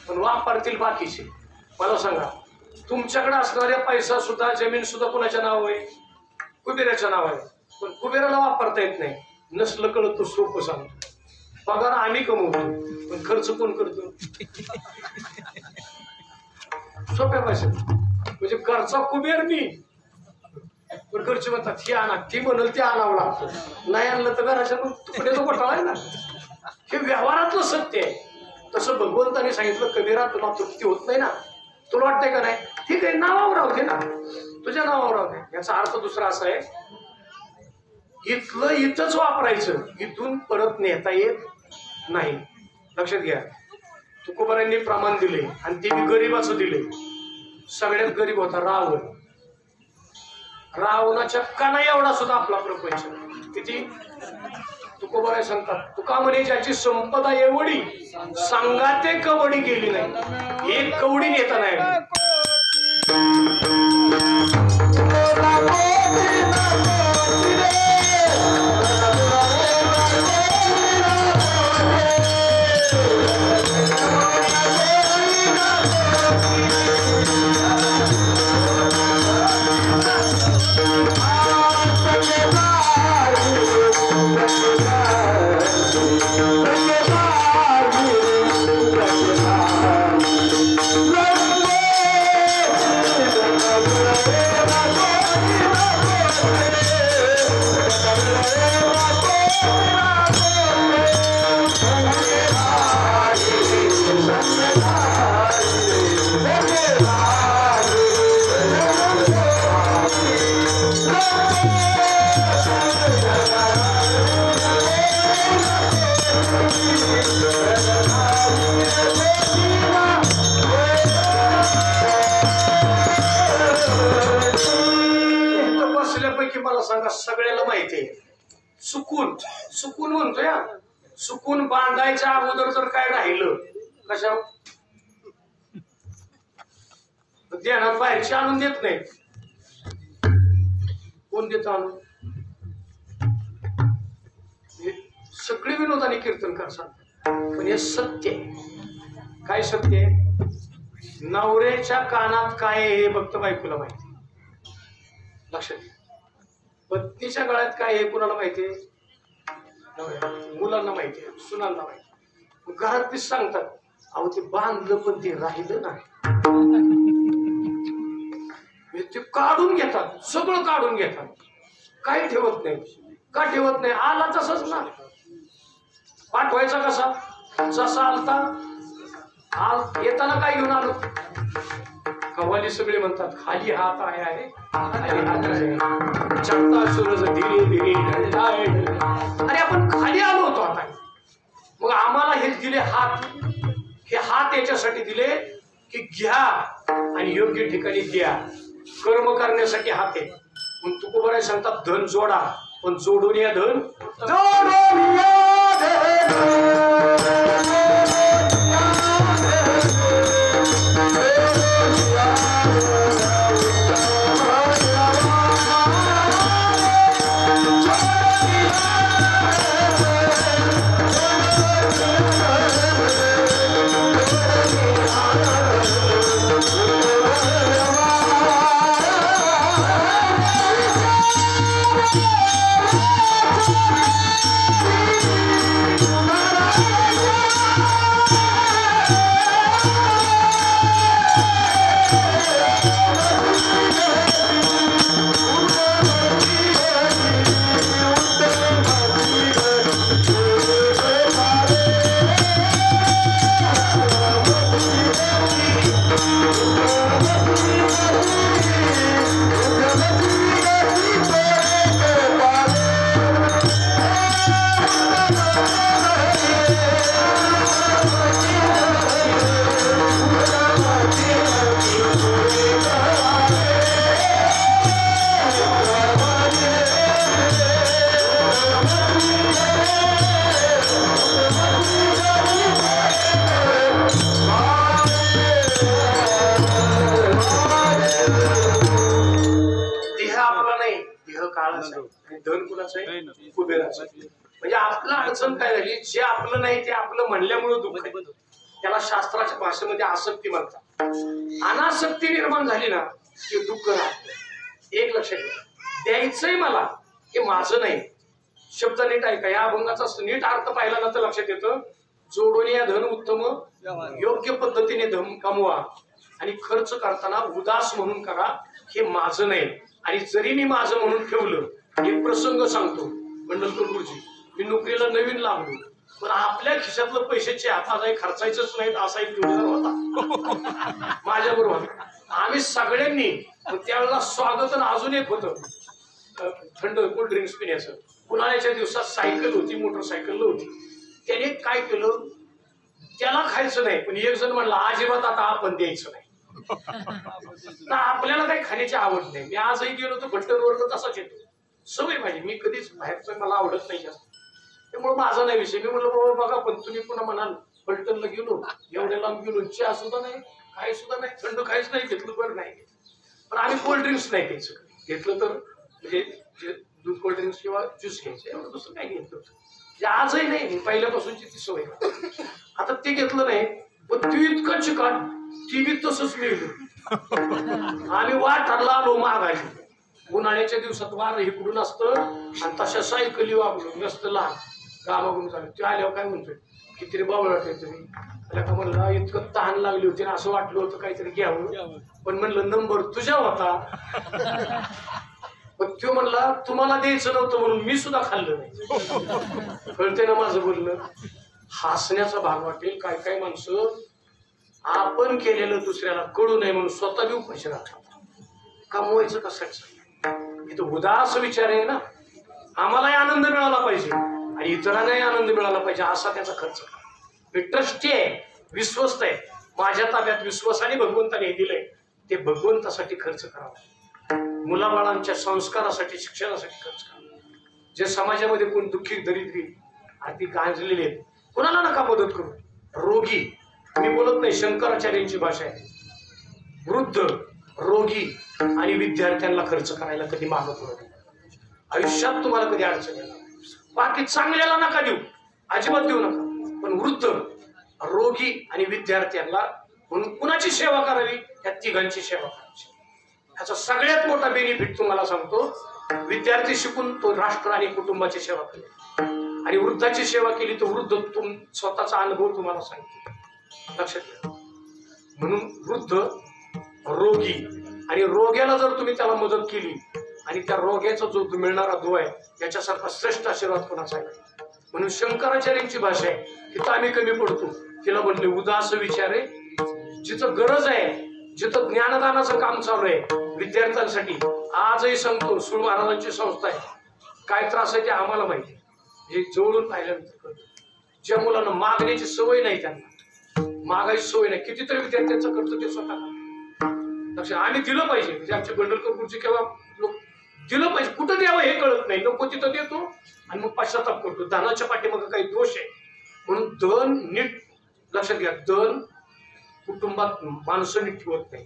A: पण वापरतील बाकीचे. मला सांगा, तुमच्याकडे असणाऱ्या पैसा सुद्धा जमीन सुद्धा कोणाच्या नाव आहे, कुबेराच्या नाव आहे, पण कुबेराला वापरता येत नाही. नसलं कळत तो सोपं सांगतो, पगार आम्ही कमवतो पण खर्च कोण करतो, सोप्या भाषेत. म्हणजे घरचा कुबेर मी, पण खर्च म्हणतात ही आणा, ती म्हणल ते आणावं लागतं, नाही आणलं तर घराच्या तुकड्याचा घोटाळा आहे ना. हे व्यवहारातलं सत्य आहे. तसं भगवंताने सांगितलं, कबीरा तुला तृप्ती होत नाही ना, तुला वाटतंय का नाही, ठीक आहे नावावर राहू दे ना, तुझ्या नावावर राहू दे. याचा अर्थ दुसरा असा आहे, इथलं इथंच वापरायचं, इथून परत नेता येत नाही. लक्षात घ्या, तुकोबारांनी प्रमाण दिले आणि ते गरीबाचं दिले. सगळ्यात गरीब होता रावण. रावणाच्या काना एवढा सुद्धा आपला प्रपंच. किती तुकोबाराय सांगतात, तुका म्हणे ज्याची संपदा एवढी सांगाते कवडी गेली नाही, एक कवडी नेता नाही. मला सांगा, सगळ्याला माहिती आहे सुकून, सुकून म्हणतोय, सुकून बांधायच्या अगोदर जर काय राहिलं कशा ध्यानात बाहेरची आणून देत नाही. कोण देत आणून, सगळे विनोदाने कीर्तन करतात, पण हे सत्य आहे. काय सत्य आहे, नवऱ्याच्या कानात काय आहे हे फक्त बायकोला माहिती. लक्षात घ्या, पत्नीच्या गळ्यात काय आहे कुणाला माहिती आहे, मुलांना माहिती आहे, सुनांना माहिती. घरात ते सांगतात, अहो ते बांधलं पण ते राहिलं नाही, ते काढून घेतात, सगळं काढून घेतात, काही ठेवत नाही. का ठेवत नाही, आला तसंच ना, पाठवायचा कसा, जसा आलता येताना काय घेऊन आलो. कव्वाली सगळे म्हणतात, खाली हात आहे चढता सूरज धीरे धीरे. अरे आपण खाली आलो होतो आता, मग आम्हाला हे दिले हात, हे हात याच्यासाठी दिले की घ्या आणि योग्य ठिकाणी द्या. कर्म करण्यासाठी हात आहे. मग तुकोबाराय सांगतात, धन जोडा, पण जोडून या धन, जोडून या धन. आणि धन कुणाचं आहे? कुबेराचं. म्हणजे आपलं अडचण काय झाली, जे आपलं नाही ते आपलं म्हणल्यामुळे दुःख आहे. त्याला शास्त्राच्या भाषेमध्ये आसक्ती म्हणतात. अनासक्ती निर्माण झाली ना की दुःख राहत. एक लक्षात घ्या, द्यायचंय मला हे माझं नाही. शब्द नीट ऐका, या अभंगाचा नीट अर्थ पाहिला ना तर लक्षात येतं, जोडून या धन उत्तम योग्य पद्धतीने धन कमवा आणि खर्च करताना उदास म्हणून करा, हे माझं नाही. आणि जरी मी माझं म्हणून ठेवलं, एक प्रसंग सांगतो. मंडलकर गुरुजी, मी नोकरीला नवीन लागलो, पण आपल्या खिशातलं पैशाचे आता खर्चायचंच नाहीत असा एक जोडीदार होता माझ्या बरोबर. आम्ही सगळ्यांनी त्यावेळेला स्वागत अजून एक होतं, थंड कोल्ड ड्रिंक्स पिण्याचं. उन्हाळ्याच्या दिवसात सायकल होती, मोटरसायकल होती. त्याने काय केलं, त्याला खायचं नाही, पण एक जण म्हणला अजिबात आता आपण द्यायचं नाही. तर आपल्याला काही खाण्याची आवड नाही. मी आजही गेलो तर भट्टरवर तसाच येतो, सवय माझी. मी कधीच बाहेरचं मला आवडत नाही जास्त, त्यामुळे माझा नाही विषय. मी म्हणलं बाबा बघा, पण तुम्ही पुन्हा म्हणाल पलटणला गेलो, एवढ्या लांब गेलो, चहा सुद्धा नाही, काय सुद्धा नाही, थंड काहीच नाही घेतलं, बरं नाही. पण आम्ही कोल्ड ड्रिंक्स नाही घ्यायचं. घेतलं तर म्हणजे दूध कोल्ड ड्रिंक्स किंवा ज्यूस घ्यायचं, एवढं दुसरं काय घेतलं होतं. आजही नाही, पहिल्यापासूनची ती सवय. आता ते घेतलं नाही, पण ती इतकं चिकट, ती बी तसंच मिळलं. आम्ही वाट ठरला आलो मागायची. उन्हाळ्याच्या दिवसात वार इकडून असतं आणि तशा सायकली वापरून नसतं लहान गावाकडून चालू. ते आल्यावर काय म्हणतोय, किती बावळ वाटत तुम्ही. त्याला का म्हणलं इतकं तहान लागली होती ना, असं वाटलं होतं काहीतरी घ्यावं, पण म्हणलं नंबर तुझ्या होता. पण तो म्हणला तुम्हाला द्यायचं नव्हतं म्हणून मी सुद्धा खाल्लं नाही. कळते ना माझं बोलणं. हसण्याचा भाग वाटेल. काय काय माणसं आपण केलेलं दुसऱ्याला कळू नये म्हणून स्वतः बी उपाशी राहतात. कमवायचं कशाचं? इथं उदास विचार आहे ना. आम्हालाही आनंद मिळाला पाहिजे आणि इतरांनाही आनंद मिळाला पाहिजे असा त्याचा खर्च. मी ट्रस्टी आहे, विश्वस्त आहे, माझ्या ताब्यात विश्वासाने भगवंताने हे दिलंय, ते भगवंतासाठी खर्च करावा. मुलाबाळांच्या संस्कारासाठी, शिक्षणासाठी खर्च करावा. जे समाजामध्ये कोण दुःखी दरिद्री आधी गांजलेले आहेत, कोणाला नका मदत करू. रोगी, मी बोलत नाही, शंकराचार्यांची भाषा आहे. वृद्ध, रोगी आणि विद्यार्थ्यांना खर्च करायला कधी मागत नाही. आयुष्यात तुम्हाला कधी अडचण येणार. बाकी चांगल्याला नका देऊ, अजिबात देऊ नका. पण वृद्ध, रोगी आणि विद्यार्थ्यांना म्हणून कुणाची सेवा करावी, या तिघांची सेवा करायची. ह्याचा सगळ्यात मोठा बेनिफिट तुम्हाला सांगतो. विद्यार्थी शिकून तो राष्ट्र आणि कुटुंबाची सेवा केली आणि वृद्धाची सेवा केली तर वृद्ध स्वतःचा अनुभव तुम्हाला सांगतो. लक्षात घ्या. म्हणून वृद्ध, रोगी आणि रोग्याला जर तुम्ही त्याला मदत केली आणि त्या रोग्याचा जो मिळणारा दो आहे, याच्यासारखा श्रेष्ठ आशीर्वाद कोणाचा आहे. म्हणून शंकराचार्यांची भाषा आहे, तिथं आम्ही कमी पडतो. तिला म्हटले उदास विचार आहे. जिथं गरज आहे, जिथं ज्ञानदानाचं काम चालू आहे विद्यार्थ्यांसाठी, आजही सांगतो सूळ महाराजांची संस्था आहे. काय त्रास आहे ते आम्हाला माहिती, हे जवळून पाहिल्यानंतर. ज्या मुलांना मागण्याची सवय नाही, त्यांना मागायची सवय नाही, कितीतरी विद्यार्थ्यांचं करतो ते स्वतः. लक्ष, आम्ही दिलं पाहिजे. म्हणजे आमचे बंडलकर गुरुजी केव्हा लोक दिलं पाहिजे, कुठं द्यावं हे कळत नाही, नको तिथं देतो आणि मग पश्चाताप करतो. धनाच्या पाठीमागे काही दोष आहे म्हणून धन नीट लक्षात घ्या. धन कुटुंबात माणसं नीट ठेवत नाही,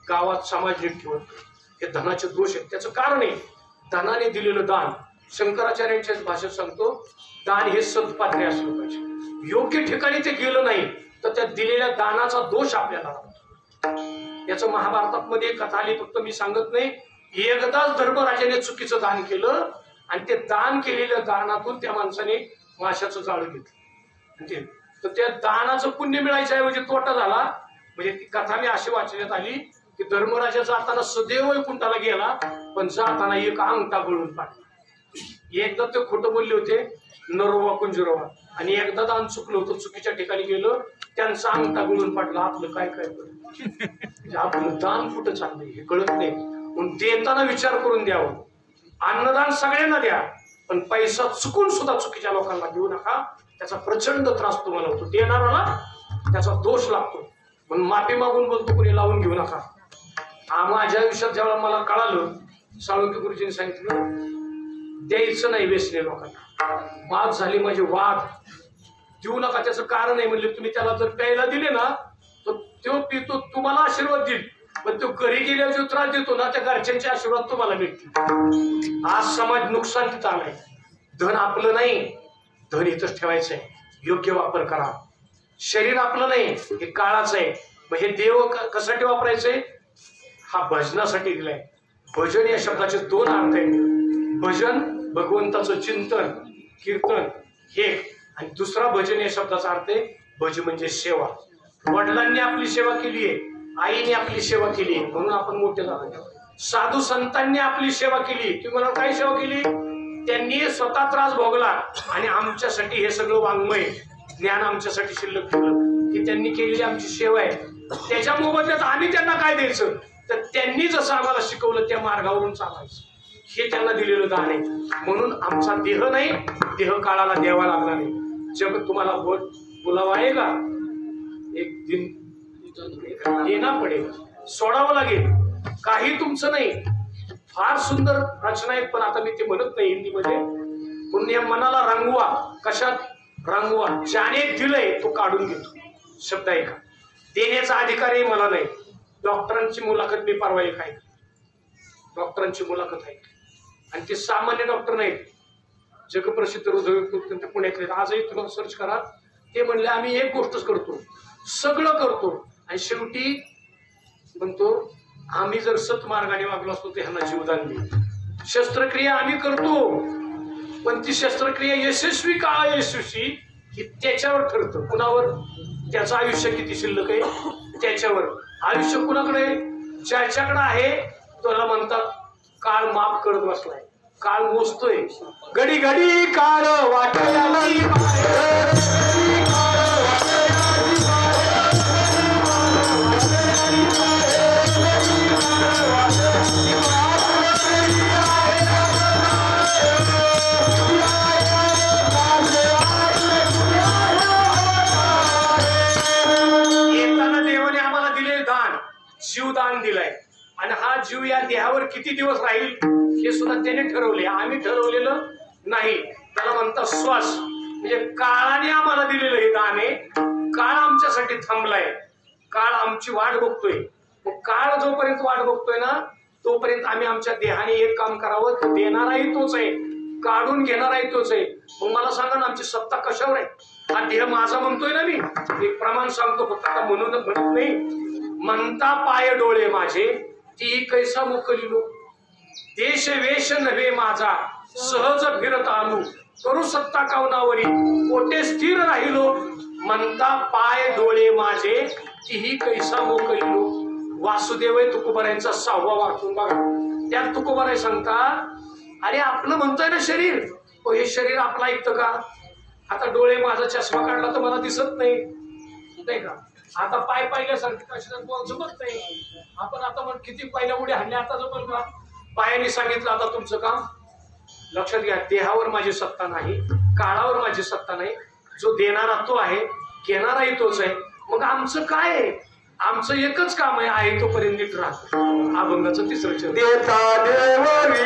A: गावात समाज नीट ठेवत नाही, हे धनाचे दोष आहेत. त्याचं कारण आहे धनाने दिलेलं दान. शंकराचार्यांच्या भाषेत सांगतो, दान हे सत्पात्रे असलं पाहिजे. योग्य ठिकाणी ते गेलं नाही तर त्या दिलेल्या दानाचा दोष आपल्याला राहतो. याचं महाभारतात मध्ये कथा आली, फक्त मी सांगत नाही. एकदाच धर्मराजाने चुकीचं दान केलं आणि ते दान केलेल्या दानातून त्या माणसाने माशाचं जाळं घेतलं. तर त्या दानाचं पुण्य मिळायच्या ऐवजी तोटा झाला. म्हणजे ती कथा मी अशी वाचण्यात आली की धर्मराजा जाताना सदैव वैकुंठाला गेला, पण जाताना एक अंगठा गळून पाडला. एकदा ते खोटं बोलले होते, नरोवा कुंजरोवा, आणि एकदा दान चुकलं होतं, चुकीच्या ठिकाणी गेलं, त्यांचा अंगठा गळून पाडला. आपलं काय काय म्हणजे आपलं दान कुठं चाललंय हे कळत नाही. म्हणून देताना विचार करून द्यावं. अन्नदान सगळ्यांना द्या, पण पैसा चुकून सुद्धा चुकीच्या लोकांना देऊ नका. त्याचा प्रचंड त्रास तुम्हाला होतो, देणाऱ्याला त्याचा दोष लागतो. म्हणून माफी मागून बोलतो, कोणी लावून घेऊ नका. माझ्या आयुष्यात जेव्हा मला कळालं, साळुंके गुरुजींनी सांगितलं द्यायचं नाही व्यसने लोकांना. वाद झाली माझे, वाद देऊ नका. त्याचं कारण आहे म्हणले, तुम्ही त्याला जर प्यायला दिले ना तर तो पितो, तुम्हाला आशीर्वाद देईल, पण तो घरी गेल्यावर जो त्रास देतो ना त्या घरच्यांचे आशीर्वाद तुम्हाला भेटतील. आज समाज नुकसान तिथं आलाय. धन आपलं नाही, धन इथंच ठेवायचंय. योग्य वापर करा. शरीर आपलं नाही, हे काळाचं आहे. मग हे देव कशासाठी वापरायचंय? हा भजनासाठी दिलाय. भजन या शब्दाचे दोन अर्थ आहेत. भजन भगवंताचं चिंतन कीर्तन हे, आणि दुसरा भजन या शब्दाचा अर्थ आहे भज म्हणजे सेवा. वडिलांनी आपली सेवा केली आहे, आईने आपली सेवा केली आहे म्हणून आपण मोठे झालो. साधू संतांनी आपली सेवा केली. तुम्हाला काय सेवा केली? त्यांनी स्वतः त्रास भोगला आणि आमच्यासाठी हे सगळं वाङ्मय ज्ञान आमच्यासाठी शिल्लक ठेवलं. ही त्यांनी केलेली आमची सेवा आहे. त्याच्या मोबदल्यात आम्ही त्यांना काय द्यायचं? तर त्यांनी जसं आम्हाला शिकवलं त्या मार्गावरून चालायचं. हे त्यांना दिलेलं दान आहे. म्हणून आमचा देह नाही, देह काळाला द्यावा लागला नाही. जग तुम्हाला बोलावा आहे का? एक दिन येना पडेल, सोडावं लागेल. काही तुमचं नाही. फार सुंदर रचना आहेत, पण आता मी ते म्हणत नाही हिंदीमध्ये. पुण्य मनाला रंगवा. कशात रंगवा? ज्याने दिलंय तो काढून घेतो. शब्द आहे का? देण्याचा अधिकारही मला नाही. डॉक्टरांची मुलाखत मी परवा एक आहे, डॉक्टरांची मुलाखत आहे, आणि ते सामान्य डॉक्टर नाहीत, जगप्रसिद्ध हृदय पुण्यातले. आजही तुम्हाला सर्च करा. ते म्हणले आम्ही एक गोष्टच करतो, सगळं करतो, आणि शेवटी म्हणतो आम्ही जर सत्मार्गाने वागलो असतो तर ह्यांना जीवदान दे. शस्त्रक्रिया आम्ही करतो, पण ती शस्त्रक्रिया यशस्वी का अयशस्वी हे त्याच्यावर ठरतं. कुणावर? त्याचं आयुष्य किती शिल्लक आहे त्याच्यावर. आयुष्य कुणाकडे? ज्याच्याकडे आहे त्याला म्हणतात काळ माफ करत बसलाय, काळ मोजतोय. घडी घडी काळ येताना देवाने आम्हाला दिले दान, जीवदान दिलंय. आणि हा जीव या देहावर किती दिवस राहील हे सुद्धा त्याने ठरवले. आम्ही ठरवलेलं नाही. त्याला म्हणतात श्वास. म्हणजे काळाने आम्हाला दिलेलं हे दान आहे. काळ आमच्यासाठी थांबलाय, काळ आमची वाट बघतोय. मग काळ जोपर्यंत वाट बघतोय ना तोपर्यंत आम्ही आमच्या देहाने एक काम करावं. तो देणाराही तोच आहे, काढून घेणाराही तोच आहे. मग मला सांगा ना आमची सत्ता कशावर आहे? हा देह माझा म्हणतोय ना, मी एक प्रमाण सांगतो फक्त, आता म्हणून म्हणत नाही. म्हणता पाय डोळे माझे ती कैसा मोकलिलो, देश वेश नव्हे माझा सहज फिरत आलो, करू सत्ता कावनावरी कोठे स्थिर राहिलो. म्हणता पाय डोळे माझे तीही कैसा मोकलिलो. वासुदेव आहे तुकोबारायांचा 6वा वाचून बघा. त्यात तुकोबाराय सांगता अरे आपलं म्हणतोय ना शरीर, हे शरीर आपलं ऐकतं का? आता डोळे माझा चष्मा काढला तर मला दिसत नाही, नाही का? आता पाय पाहिल्यासारखं कशाला जमत नाही. आपण आता मग किती पहिल्या उड्या हाणल्या आता जमल का? पायाने सांगितलं आता तुमचं काम. लक्षात घ्या, देहावर माझी सत्ता नाही, काळावर माझी सत्ता नाही. जो देणारा तो आहे, घेणाराही तोच आहे. मग आमचं काय आहे? आमचं एकच काम आहे तोपर्यंत नीट राहतो. अभंगाचं 3रं चरण.
B: देता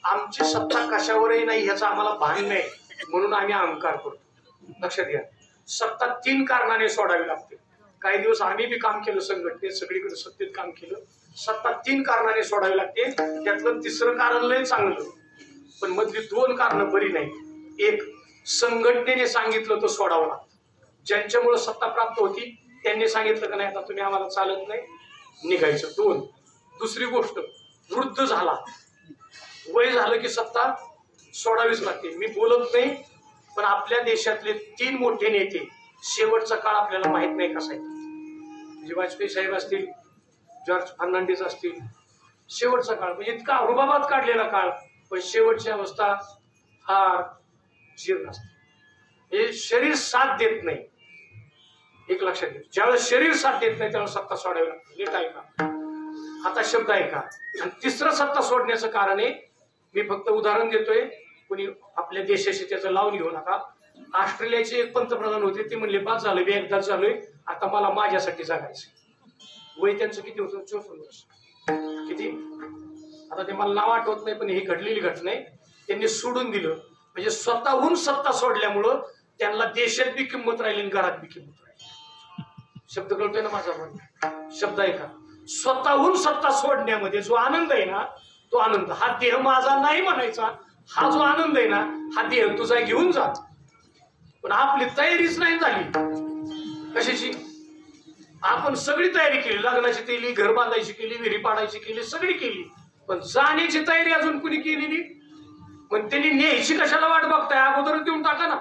A: आमची सत्ता कशावरही नाही ह्याचा आम्हाला भान नाही, म्हणून आम्ही अहंकार करतो. लक्षात घ्या, सत्ता 3 कारणाने सोडावी लागते. काही दिवस आम्ही बी काम केलं, संघटनेत सगळीकडे सत्तेत काम केलं. सत्ता 3 कारणाने सोडावी लागते. त्यातलं 3रं कारण लय चांगलं, पण मधली 2 कारणं बरी नाही. एक, संघटनेने सांगितलं तर सोडावं लागतं. ज्यांच्यामुळे सत्ता प्राप्त होती त्यांनी सांगितलं का नाही आता तुम्ही आम्हाला चालत नाही, निघायचं. 2, दुसरी गोष्ट, वृद्ध झाला, वय झालं की सत्ता सोडावीच लागते. मी बोलत नाही, पण आपल्या देशातले 3 मोठे नेते शेवटचा काळ आपल्याला माहित नाही कसा आहे. म्हणजे वाजपेयी साहेब असतील, जॉर्ज फर्नांडिस असतील, शेवटचा काळ म्हणजे इतका रुबाबात काढलेला काळ, पण शेवटची अवस्था फार जीर्ण असते. हे शरीर साथ देत नाही. एक लक्षात घ्या, ज्यावेळेस शरीर साथ देत नाही त्यावेळेस सत्ता सोडावी लागते. नीट ऐका, आता शब्द ऐका. आणि 3रं सत्ता सोडण्याचं कारण आहे, मी फक्त उदाहरण देतोय, कोणी आपल्या देशाशी त्याचं लावून घेऊ नका. ऑस्ट्रेलियाचे एक पंतप्रधान होते, ते म्हणले बाद झालं, मी एकदाच झालोय, आता मला माझ्यासाठी जगायचं. वय त्यांचं किती होतं? 54 वर्ष. किती? आता ते मला नाव आठवत नाही, पण ही घडलेली घटना आहे. त्यांनी सोडून दिलं, म्हणजे स्वतःहून सत्ता सोडल्यामुळं त्यांना देशात बी किंमत राहिली आणि घरात बी किंमत राहिली. शब्द कळतोय ना माझा? पण शब्द आहे का? स्वतःहून सत्ता सोडण्यामध्ये जो आनंद आहे ना, तो आनंद हा देह माझा नाही म्हणायचा. हा जो आनंद आहे ना, हा देह तुझा घेऊन जा. पण आपली तयारीच नाही झाली. कशाची? आपण सगळी तयारी केली, लग्नाची केली, घर बांधायची केली, विहिरी पाडायची केली, सगळी केली, पण जाण्याची तयारी अजून कुणी केलेली. पण त्यांनी न्यायची कशाला वाट बघताय? अगोदर देऊन टाका ना.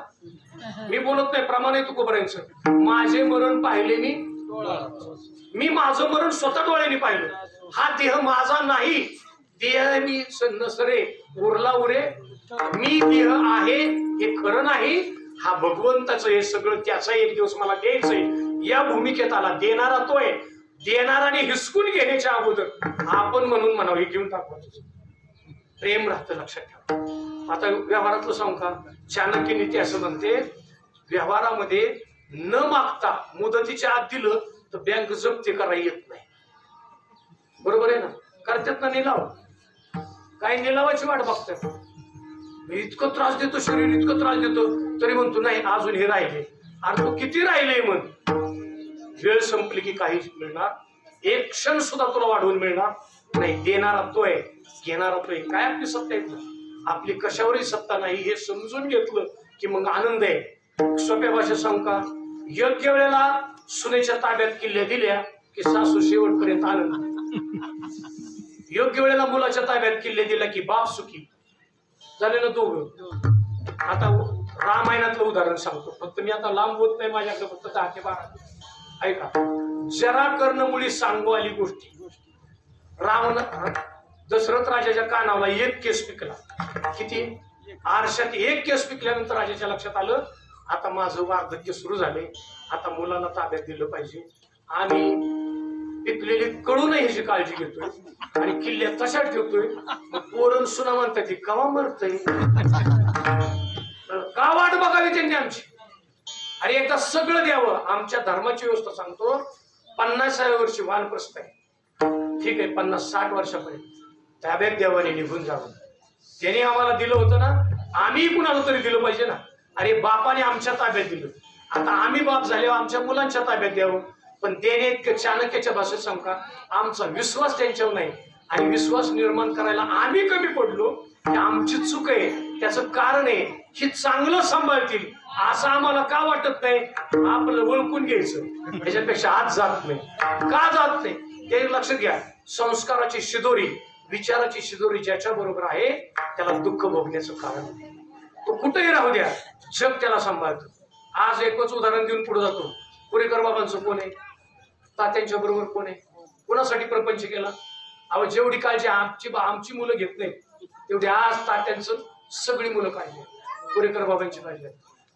A: मी बोलत नाही, प्रमाण आहे तुकोबरांचं. माझे मरण पाहिले मी माझं मरण स्वतः डोळ्यांनी पाहिलं. हा देह माझा नाही, देह मी नसरे उरला उरे, मी देह आहे हे खरं नाही, हा भगवंताचं हे सगळं, त्याचा एक दिवस मला द्यायचंय. या भूमिकेत आला, देणारा तोय. देणाराने हिसकून घेण्याच्या अगोदर आपण म्हणून म्हणावं, हे घेऊन टाकू. प्रेम राहतं, लक्षात ठेवा. आता व्यवहारातलं सांगू का? चाणक्य नीती असं म्हणते, व्यवहारामध्ये न मागता मुदतीच्या आत दिलं तर बँक जप्ती करायला येत नाही. बरोबर आहे ना? करतात ना निलाव? काय निलावाची वाट बघतात? इतकं त्रास देतो शरीर, इतकं त्रास देतो, तरी म्हणतो नाही अजून हे राहिले. अरे तो किती राहिले? मग वेळ संपली की काहीच मिळणार, एक क्षण सुद्धा तुला वाढवून मिळणार नाही. देणारा तोय, घेणारा तोय. काय आपली सत्ता आहे? आपली कशावरही सत्ता नाही हे समजून घेतलं की मग आनंद आहे. सोप्या भाषेत सांगू का? योग्य वेळेला सुनेच्या ताब्यात किल्ल्या दिल्या की सासू शेवटपर्यंत आनंद. योग्य वेळेला मुलाच्या ताब्यात किल्ले दिला की बाप सुखी. झाले ना दोघं. आता रामायणातलं उदाहरण सांगतो, फक्त मी आता लांब होत नाही, माझ्याकडे फक्त 10 ते 12. ऐका, जरा कर्णमुळी सांगू आली गोष्टी. दशरथ राजाच्या कानाला एक केस पिकला. किती? आरशात एक केस पिकल्यानंतर राजाच्या लक्षात आलं, आता माझं वार्धक्य सुरू झाले, आता मुलाला ताब्यात दिलं पाहिजे. आम्ही पिकलेली कळू नये ह्याची काळजी घेतोय आणि किल्ल्यात तशा ठेवतोय. पोरण सुना म्हणतात कवा मरतय, का वाट बघावी त्यांनी आमची? अरे एकदा सगळं द्यावं. आमच्या धर्माची व्यवस्था सांगतो, 50व्या वर्षी वानप्रस्थ आहे, ठीक आहे, 50-60 वर्षापर्यंत ताब्यात द्यावाने निघून जावं. त्याने आम्हाला दिलं होतं ना, आम्ही कुणाला तरी दिलं पाहिजे ना. अरे बापाने आमच्या ताब्यात दिलं, आता आम्ही बाप झाले आमच्या मुलांच्या ताब्यात द्यावं. पण त्याने चाणक्याच्या भाषेत सांगा, आमचा विश्वास त्यांच्यावर नाही आणि विश्वास निर्माण करायला आम्ही कमी पडलो, ही आमची चूक आहे. त्याचं कारण आहे ही चांगलं सांभाळतील असं आम्हाला का वाटत नाही? आपलं ओळखून घ्यायचं, त्याच्यापेक्षा आज जात नाही. का जात नाही ते लक्षात घ्या. संस्काराची शिदोरी, विचाराची शिदोरी ज्याच्या बरोबर आहे त्याला दुःख भोगण्याचं कारण तो कुठेही राहू द्या, जग त्याला सांभाळतं. आज एकच उदाहरण देऊन पुढे जातो. पुरेकर बाबांचं कोण आहे? तात्यांच्या बरोबर कोण आहे? कोणासाठी प्रपंच केला? अहो जेवढी काळजी आमची मुलं घेत नाही तेवढी आज तात्यांचं सगळी मुलं काळजी पुरेकर बाबांची काळजी.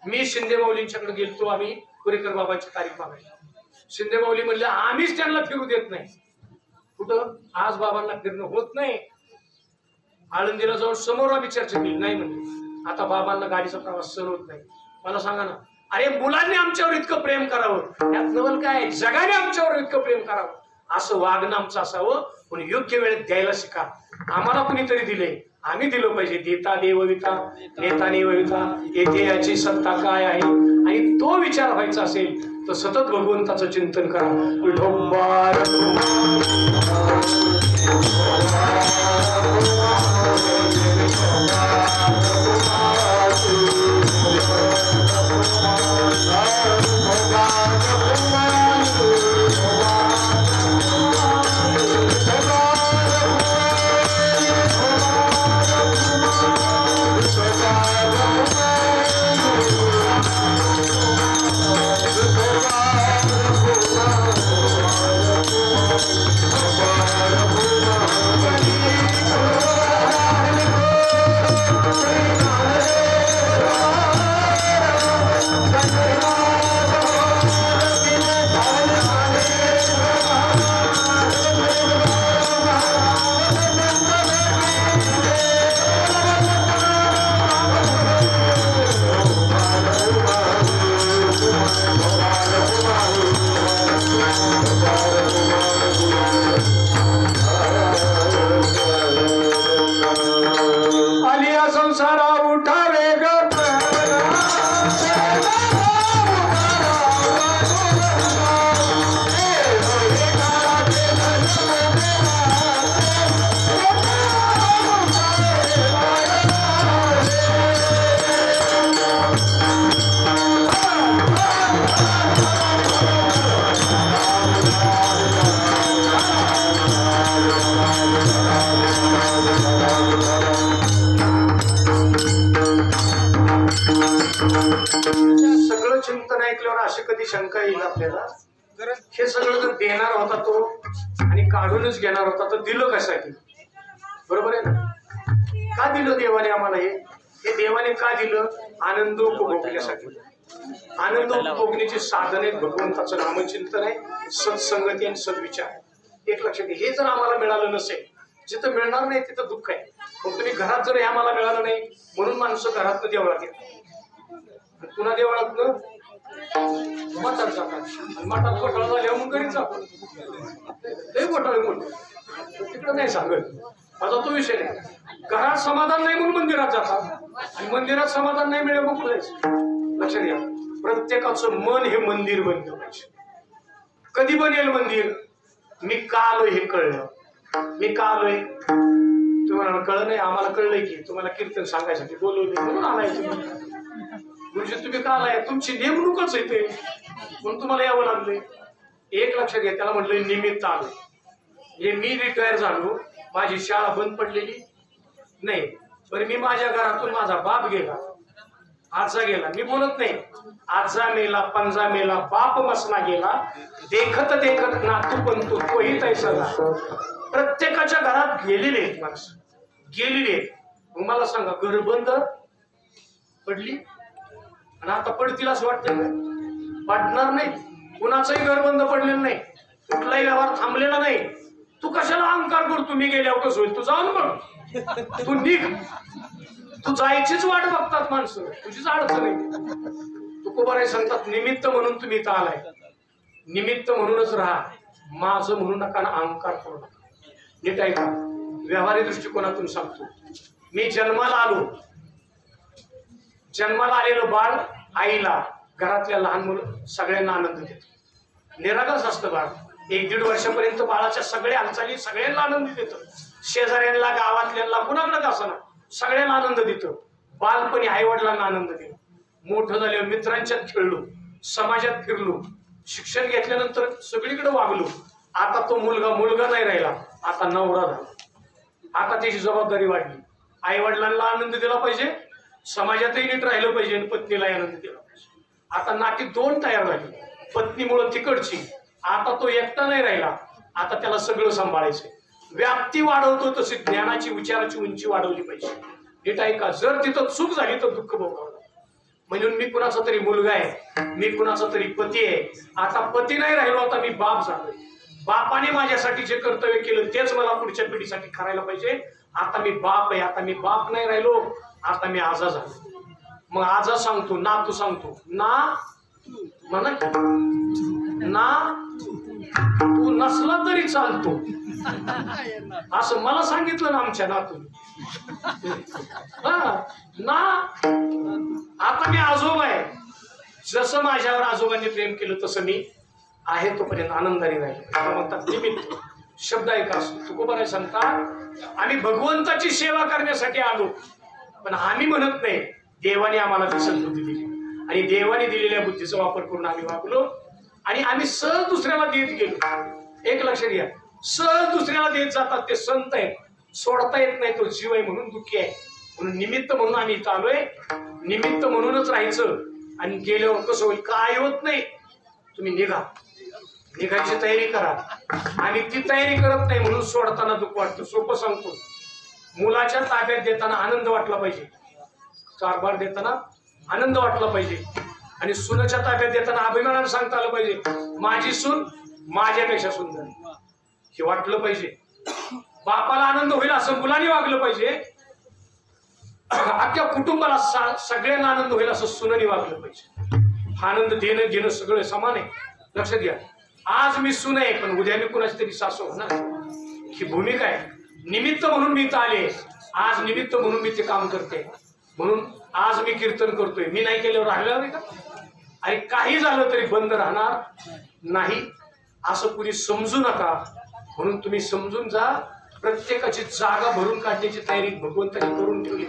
A: मी शिंदे माऊलींच्याकडे गेलतो, आम्ही पुरेकर बाबांची तारीख मागायला. शिंदे माऊली म्हणले आम्हीच त्यांना फिरू देत नाही. कुठं? आज बाबांना फिरणं होत नाही. आळंदीला जाऊन समोर आम्ही चर्चा केली, नाही म्हणले आता बाबांना गाडीचा प्रवास सहन होत नाही. मला सांगा ना, अरे मुलांनी आमच्यावर इतकं प्रेम करावं, त्यात नवल काय? जगाने आमच्यावर इतकं प्रेम करावं, असं वागणं आमचं असावं. पण योग्य वेळेत द्यायला शिका. आम्हाला कुणीतरी दिले, आम्ही दिलं पाहिजे. देता देवविता नेता नेवविता येथे याची सत्ता काय आहे, आणि तो विचार व्हायचा असेल तर सतत भगवंताचं चिंतन करा. विठोबा सगळं चिंतन ऐकल्यावर अशी कधी शंका येईल आपल्याला, हे सगळं जर देणार होता तो आणि काढूनच घेणार होता तर दिलं कशासाठी? बरोबर आहे ना? का दिलं देवाने आम्हाला? हे देवाने का दिलं? आनंद उपभोगण्यासाठी. आनंद उपभोगण्याची साधन आहेत भगवंताचं नामचिंतन आहे, सत्संगती आणि सद्विचार. एक लक्षात घ्या, हे जर आम्हाला मिळालं नसेल, जिथं मिळणार नाही तिथं दुःख आहे. मग तुम्ही घरात जर हे आम्हाला मिळालं नाही म्हणून माणसं घरात देवळात येतात, पुन्हा देवळात मठात जातात, मठात घोटाळा झाल्यावर मग घरीच जातात. ते घोटाळे मोठे तिकडं नाही सांगत, माझा तो विषय नाही. घरात समाधान नाही म्हणून मंदिरात जातात, आणि मंदिरात समाधान नाही मिळेल मग कुठे लक्षात घ्या. प्रत्येकाचं मन हे मंदिर बनलं पाहिजे. कधी बनेल मंदिर? मी का आलोय हे कळलं. मी का आलोय तुम्हाला कळलं नाही, आम्हाला कळलंय की तुम्हाला कीर्तन सांगायसाठी बोलवले म्हणून आलाय. गुरुजी तुम्ही का आलाय? तुमची नेमणूकच आहे ते, म्हणून तुम्हाला यावं लागलंय. एक लक्षात घ्या, त्याला म्हटलं निमित्त आलो. हे मी रिटायर झालो, माझी शाळा बंद पडलेली नाही, पण मी माझ्या घरातून माझा बाप गेला, आजा गेला. मी बोलत नाही आजा मेला, पंजा मेला, बाप मसना गेला, देखत देखत नातू पण तोही तैसा झाला. प्रत्येकाच्या घरात गेलेले आहेत माणसं, गेलेली आहेत. मग मला सांगा, घर बंद पडली आणि आता पडतील असं वाटतं का? पडणार नाही. कुणाचंही घर बंद पडलेलं नाही, कुठलाही व्यवहार थांबलेला नाही. तू कशाला अहंकार करतो? मी गेल्यावर कसं होईल? तू जाऊन बघ, तू निघ. तू जायचीच वाट बघतात माणसं, तुझीच अडचण आहे. तुकोबाराय सांगतात, निमित्त म्हणून तुम्ही इथं आलाय, निमित्त म्हणूनच राहा. माझं म्हणू नका, अहंकार करू नका. नीट ऐका, व्यवहारिक दृष्टिकोनातून सांगतो. मी जन्माला आलो, जन्माला आलेलं बाळ आईला, घरातल्या लहान मुलं सगळ्यांना आनंद देतो. निरागस असतं बाळ. 1-1.5 वर्षापर्यंत बाळाच्या सगळ्या हालचाली सगळ्यांना आनंद देतं. शेजाऱ्यांना, गावातल्यांना, कुणाकडे असं सगळ्यांना आनंद देतं. बालपणी आई वडिलांना आनंद दिला. मोठं झाल्यावर मित्रांच्यात खेळलो, समाजात फिरलो, शिक्षण घेतल्यानंतर सगळीकडे वागलो. आता तो मुलगा नाही राहिला, आता नवरा झाला. आता त्याची जबाबदारी वाढली. आई वडिलांना आनंद दिला पाहिजे, समाजातही नीट राहिलं पाहिजे, आणि पत्नीलाही आनंद दिला पाहिजे. आता नाती 2 तयार झाली. पत्नीमुळे तिकडची, आता तो एकटा नाही राहिला, आता त्याला सगळं सांभाळायचं. व्याप्ती वाढवतो तशी ज्ञानाची, विचाराची उंची वाढवली पाहिजे. नीट ऐका, जर तिथं चूक झाली तर दुःख भोगावं. म्हणून मी कुणाचा तरी मुलगा आहे, मी कुणाचा तरी पती आहे. आता पती नाही राहिलो, आता मी बाप झालोय. बापाने माझ्यासाठी जे कर्तव्य केलं तेच मला पुढच्या पिढीसाठी करायला पाहिजे. आता मी बाप आहे, आता मी बाप नाही राहिलो, आता मी आजा झालो. मग आजा सांगतो, नातू सांगतो, ना म्हणा ना तू नसला तरी चालतो असं मला सांगितलं ना आमच्या नातून. ना आता मी आजोबा आहे, जसं माझ्यावर आजोबांनी प्रेम केलं तसं मी आहे तोपर्यंत आनंदाने राहील. म्हणतात निमित्त शब्द ऐका तुकोबाराय सांगतात आम्ही भगवंताची सेवा करण्यासाठी आलो, पण आम्ही म्हणत नाही देवाने आम्हाला दिसत बुद्धी दिली आणि देवाने दिलेल्या बुद्धीचा वापर करून आम्ही वागलो आणि आम्ही सहज दुसऱ्याला देत गेलो. एक लक्षात घ्या, सहज दुसऱ्याला देत जातात ते संत आहेत, सोडता येत नाही तो जीव आहे म्हणून दुःखी आहे. म्हणून निमित्त म्हणून आम्ही इथं आलोय, निमित्त म्हणूनच राहायचं आणि गेल्यावर कसं होईल काय होत नाही. तुम्ही निघायची तयारी करा. आम्ही ती तयारी करत नाही म्हणून सोडताना दुःख वाटतं. सोपं सांगतो, मुलाच्या ताब्यात देताना आनंद वाटला पाहिजे, कारभार देताना आनंद वाटला पाहिजे आणि सुनेच्या ताब्यात देताना अभिमानाने सांगता आलं पाहिजे माझी सून माझ्यापेक्षा सुंदर, हे वाटलं पाहिजे. बापाला आनंद होईल असं मुलाने वागलं पाहिजे, अख्ख्या कुटुंबाला सगळ्यांना आनंद होईल असं सुनेने वागलं पाहिजे. आनंद देणं घेणं सगळं समान आहे. लक्षात घ्या, आज मी सून आहे पण उद्या मी कुणाची तरी सासू होणार, ही भूमिका आहे. निमित्त म्हणून मी इथं आले, आज निमित्त म्हणून मी ते काम करते, म्हणून आज मी कीर्तन करतोय. मी नाही केल्यावर राहिलं नाही का? आणि काही झालं तरी बंद राहणार नाही असं कुणी समजू नका. म्हणून तुम्ही समजून जा, प्रत्येकाची जागा भरून काढण्याची तयारी भगवंताने करून ठेवली.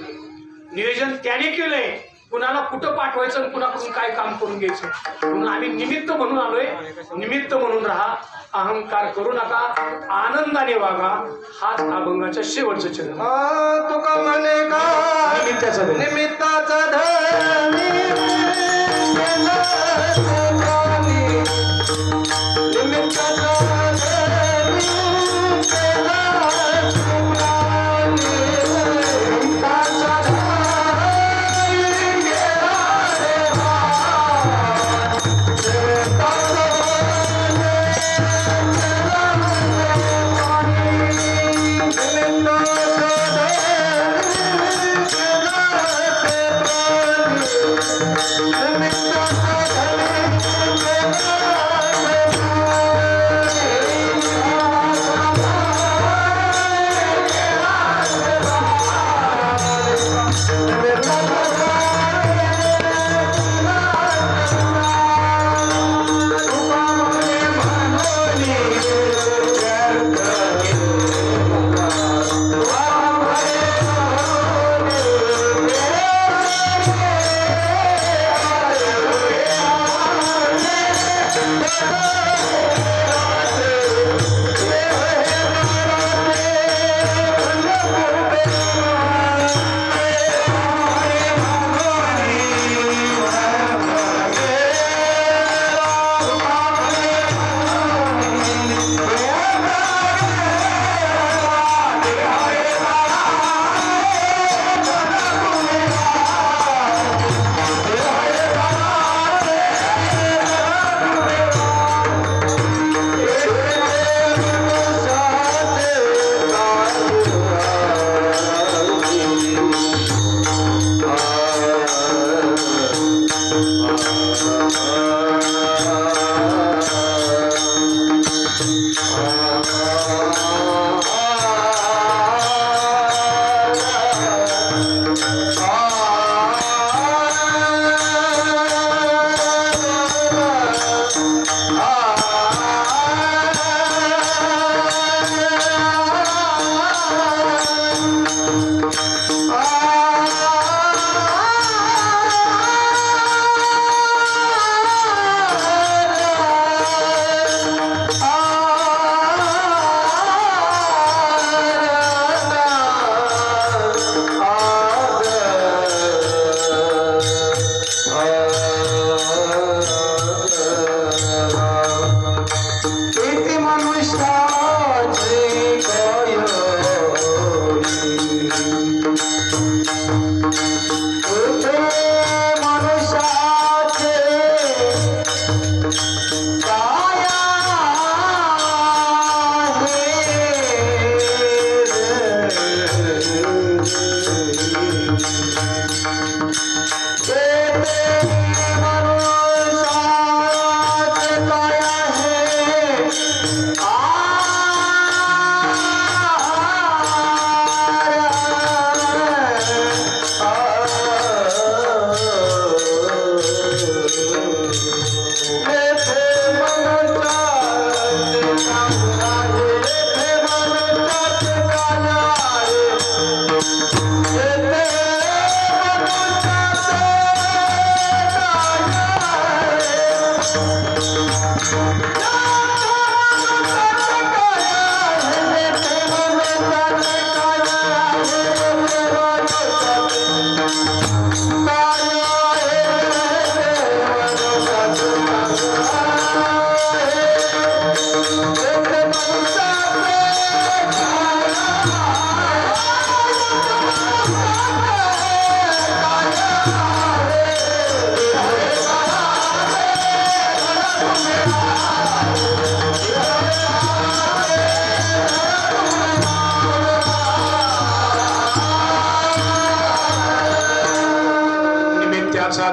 A: नियोजन त्याने केलंय, कुणाला कुठं पाठवायचं आणि कुणाकडून काय काम करून घ्यायचं. म्हणून आम्ही निमित्त म्हणून आलोय, निमित्त म्हणून राहा, अहंकार करू नका, आनंदाने वागा. हाच अभंगाच्या शेवटचं चरण.
B: तुका म्हणे का निमित्ताचा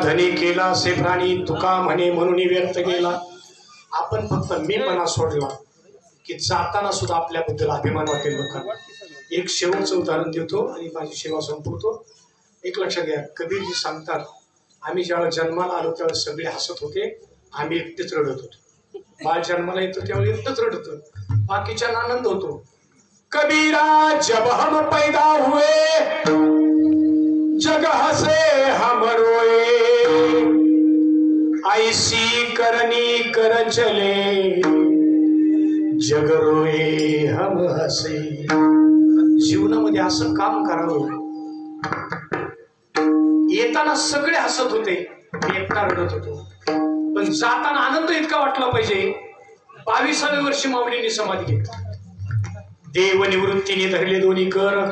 A: धनी केला असे प्राणी तुका म्हणे म्हणून व्यक्त केला. आपण फक्त मीपणा सोडला की जाताना सुद्धा आपल्याबद्दल अभिमान वाटेल लोकांना. एक शेवटचं उदाहरण देतो आणि माझी सेवा संपवतो. एक लक्षात घ्या, कबीरजी सांगतात, आम्ही ज्यावेळेस जन्माला आलो त्यावेळेस सगळे हसत होते, आम्ही एकटेच रडत होतो. बाळ जन्माला येतो त्यावेळी एकटंच रडत, बाकीच्या आनंद होतो. कबीरा जब हम पैदा हुए जग हसे हम रोए, ऐसी करनी कर चले जग रोए हम हसे. जीवनामध्ये असं काम करावं. येताना सगळे हसत होते, मी एकटा रडत होतो, पण जाताना आनंद इतका वाटला पाहिजे. 22व्या वर्षी माऊलींनी समाधी घेतली. देव निवृत्तीने धरले दोन्ही कर,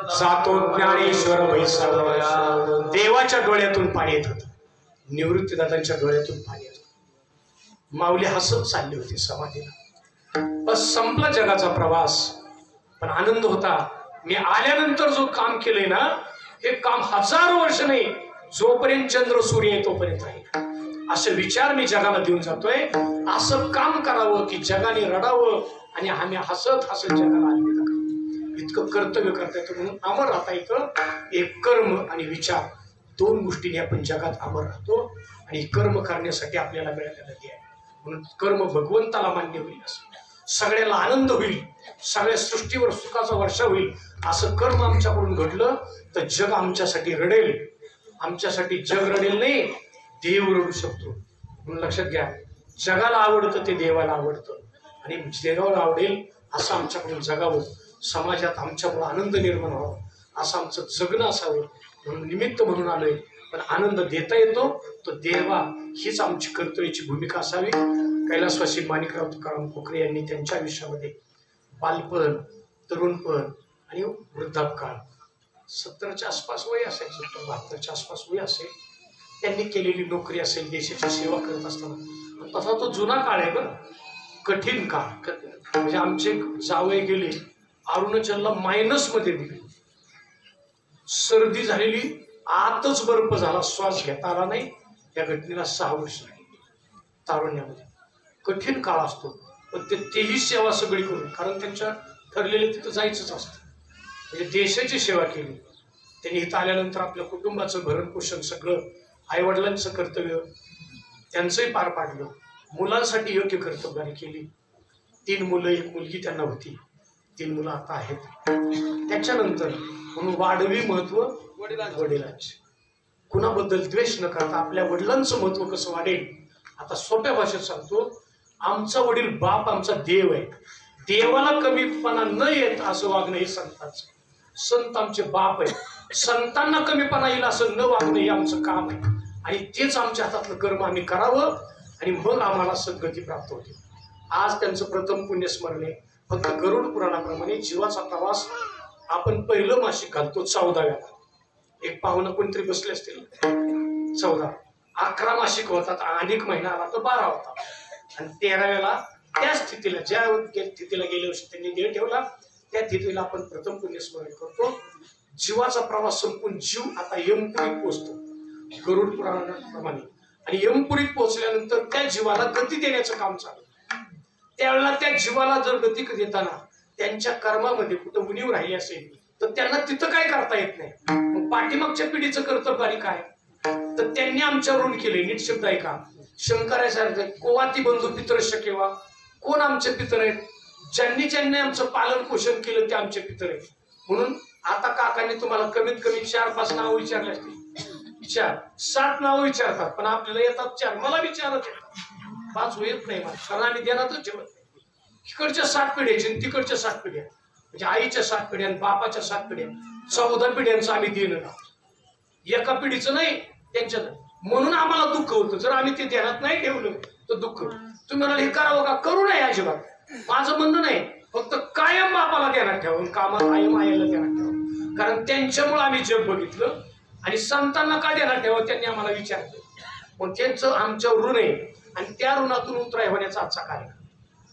A: जातो ज्ञानेश्वर वैसाव. देवाच्या डोळ्यातून पाणी येत होतं, निवृत्तीदादांच्या डोळ्यातून पाणी येत होतं. माऊली हसत चालली होती समाधीला. बस संपला जगाचा प्रवास, पण आनंद होता. मी आल्यानंतर जो काम केलंय ना, हे काम 1000 वर्ष नाही, जोपर्यंत चंद्र सूर्य आहे तोपर्यंत आहे. असे विचार मी जगाला देऊन जातोय. असं काम करावं की जगाने रडावं आणि आम्ही हसत हसत जगाला आनंद करावं. इतकं कर्तव्य करता येतं म्हणून अमर राहता येतं. एक कर्म आणि विचार, दोन गोष्टींनी आपण जगात अमर राहतो. आणि कर्म करण्यासाठी आपल्याला मिळालेलं आहे म्हणून कर्म भगवंताला मान्य होईल, सगळ्याला आनंद होईल, सगळ्या सृष्टीवर सुखाचा वर्षा होईल. असं कर्म आमच्याकडून घडलं तर जग आमच्यासाठी रडेल. आमच्यासाठी जग रडेल नाही, देव रडू शकतो. म्हणून लक्षात घ्या, जगाला आवडतं ते देवाला आवडतं आणि देवाला आवडेल असं आमच्याकडून जगावं. समाजात आमच्यामुळे आनंद निर्माण व्हावा, असं आमचं जगणं असावं म्हणून निमित्त म्हणून आलोय. पण आनंद देता येतो तो देवा, हीच आमची कर्तव्याची भूमिका असावी. कैलासवासी माणिकराव तुकाराम कोकरे यांनी त्यांच्या आयुष्यामध्ये बालपण, तरुणपण आणि वृद्धापकाळ, 70च्या आसपास वय असायचं, 72च्या आसपास वय असेल, त्यांनी केलेली नोकरी असेल, देशाची सेवा करत असताना. तसा तो जुना काळ आहे बरं, कठीण काळ. म्हणजे आमचे जावई गेले, अरुणाचलला मायनसमध्ये दिले, सर्दी झालेली, आतच बर्फ झाला, श्वास घेता आला नाही. या घटनेला 6 वर्ष लागली. तारुण्यामध्ये कठीण काळ असतो, पण तेही सेवा सगळी करून, कारण त्यांच्या ठरलेले तिथं जायचंच असतं. म्हणजे देशाची सेवा केली त्यांनी. इथं आल्यानंतर आपल्या कुटुंबाचं भरण पोषण सगळं, आईवडिलांचं कर्तव्य त्यांचंही पार पाडलं. मुलांसाठी योग्य कर्तव्याने केली. 3 मुलं 1 मुलगी त्यांना होती, 3 मुलं आता आहेत. त्याच्यानंतर म्हणून वाढवी महत्व वडिलांचे. कुणाबद्दल द्वेष न करता आपल्या वडिलांचं महत्व कसं वाढेल. आता सोप्या भाषेत सांगतो, आमचा वडील बाप आमचा देव आहे. देवाला कमीपणा न येत असं वागणं हे संतांचं. संत आमचे बाप आहे, संतांना कमीपणा येईल असं न वागणं हे आमचं काम आहे. आणि तेच आमच्या हातातलं कर्म आम्ही करावं आणि मग आम्हाला सद्गती प्राप्त होते. आज त्यांचं प्रथम पुण्यस्मरण आहे. फक्त गरुड पुराणाप्रमाणे जीवाचा प्रवास आपण पहिलं मासिक घालतो 14व्याला. एक पाहुणं कोणतरी बसले असतील, 14, 11 मासिक होतात, अनेक महिना आला तर 12 होता. आणि 13व्याला त्या स्थितीला, ज्या स्थितीला गेल्या वर्षी त्यांनी देह ठेवला त्या स्थितीला आपण प्रथम पुण्यस्मरण करतो. जीवाचा प्रवास संपून जीव आता यमपुरीत पोहोचतो गरुड पुराणाप्रमाणे. आणि यमपुरीत पोहोचल्यानंतर त्या जीवाला गती देण्याचं काम चालू. त्यावेळेला त्या जीवाला जर गती देताना त्यांच्या कर्मामध्ये कुठं उणीव राहिली असेल तर त्यांना तिथं काय करता येत नाही. मग पाठीमागच्या पिढीचं कर्तव्य काय, तर त्यांनी आमच्या ऋण केले. नीट शब्द आहे का, शंकराचार्य कोवाती बंधू पितरश्य केव्हा कोण आमचे पितर आहेत ज्यांनी ज्यांनी आमचं पालन पोषण केलं ते आमचे पितर आहेत. म्हणून आता काकांनी तुम्हाला कमीत कमी 4-5 नावं विचारले असतील. 7 नावं विचारतात पण आपल्याला येतात 4. मला विचारत येतात 5 येत नाही. कारण आम्ही देण्यातच ठेवत नाही. इकडच्या 7 पिढ्याची तिकडच्या 7 पिढ्या म्हणजे आईच्या 7 पिढ्या बापाच्या 7 पिढ्या 14 पिढ्यांचं आम्ही देणं लावतो. एका पिढीचं नाही त्यांच्या. म्हणून आम्हाला दुःख होतं जर आम्ही ते ध्यानात नाही ठेवलं तर दुःख. तुम्ही म्हणाल हे करावं का करू नये अजिबात. माझं म्हणणं नाही फक्त कायम बापाला ध्यानात ठेवा कामाला कायम आईला ध्यानात ठेवा. कारण त्यांच्यामुळे आम्ही जग बघितलं आणि संतांना का ध्यानात ठेवा त्यांनी आम्हाला विचारलं. मग त्यांचं आमच्यावर ऋण आहे आणि त्या ऋणातून उतराय होण्याचा आजचा कार्यक्रम.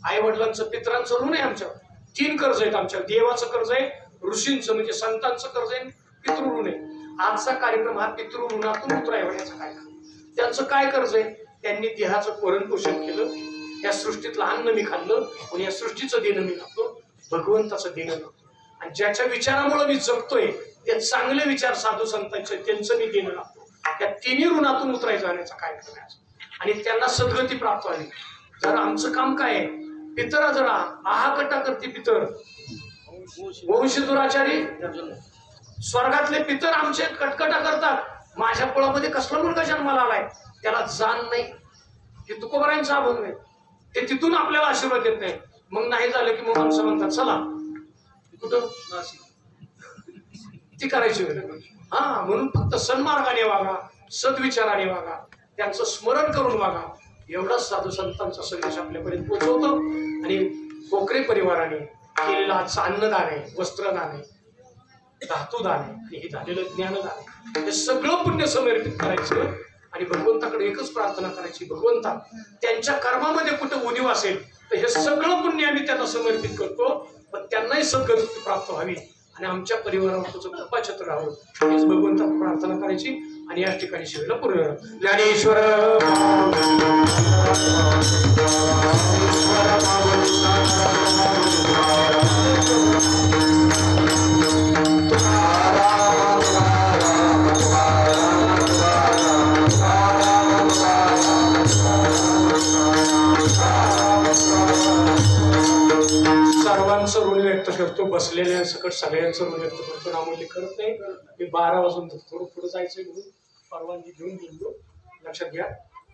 A: आई वडिलांचं पितरांचं ऋण आहे आमच्यावर. 3 कर्ज आहेत आमच्यावर. देवाचं कर्ज आहे ऋषींचं म्हणजे संतांचं कर्ज आहे पितृ ऋण आहे. आजचा कार्यक्रम हा पितृ ऋणातून उतराय होण्याचा कार्यक्रम. त्यांचं काय कर्ज आहे त्यांनी देहाचं पोरण पोषण केलं. या सृष्टीतलं अन्न मी खाल्लं आणि या सृष्टीचं देणं मी लागतो भगवंताचं देणं लागतो. आणि ज्याच्या विचारामुळे मी जगतोय ते चांगले विचार साधू संतांचे त्यांचं मी देणं लागतो. त्या 3 ऋणातून उतराय जाण्याचा कार्यक्रम आहे आणि त्यांना सद्गती प्राप्त व्हावी. जर आमचं काम काय आहे पितरा जरा आहाकटा करते पितर वंश दुराचारी स्वर्गातले पितर आमचे कटकटा करतात. माझ्या कुळामध्ये कसला मुलगा जन्माला आलाय त्याला जाण नाही. हे तुकोबरायांचा अभंग आहे. ते तिथून आपल्याला आशीर्वाद देत नाही. मग नाही झालं की मग माणसं म्हणतात चला कुठं ती करायची हा. म्हणून फक्त सन्मार्गाने वागा सद्विचाराने वागा त्यांचं स्मरण करून वागा एवढाच साधू संतांचा संदेश आपल्यापर्यंत पोहोचवतो. आणि कोकरे परिवाराने केलेलं आजचं अन्नदान आहे वस्त्रदान आहे धातुदान आहे आणि हे झालेलं ज्ञानदान आहे. हे सगळं पुण्य समर्पित करायचं आणि भगवंताकडे एकच प्रार्थना करायची भगवंता त्यांच्या कर्मामध्ये कुठं उणीव असेल तर हे सगळं पुण्य आम्ही त्यांना समर्पित करतो. पण त्यांनाही सद्गती प्राप्त व्हावी आणि आमच्या परिवारावर तुझं कृपाछत्र राहावं हीच भगवंताला प्रार्थना करायची. आणि या ठिकाणी शिवेला पूर्ण ज्ञानेश्वर सर्वांचं ऋण व्यक्त करतो. बसलेल्या सकट सगळ्यांचं ऋण व्यक्त करतो. नामोल्लेख करत नाही. मी 12 वाजून थोडं पुढे जायचंय म्हणून परवानगी घेऊन गेलो. लक्षात घ्या.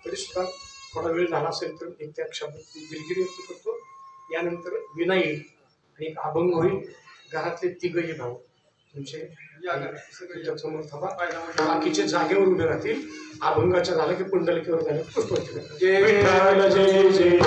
A: तरी सुद्धा थोडा वेळ झाला असेल तर एक त्या शब्दात दिलगिरी व्यक्त करतो. यानंतर विना येईल आणि एक अभंग होईल. घरातले 3घही भाऊ तुमचे समोर थांबा. बाकीचे जागेवर उभे राहतील. अभंगाच्या झालं की पुंडलिकेवर झालं पुष्पवृष्टी. जय विठ्ठल जय जय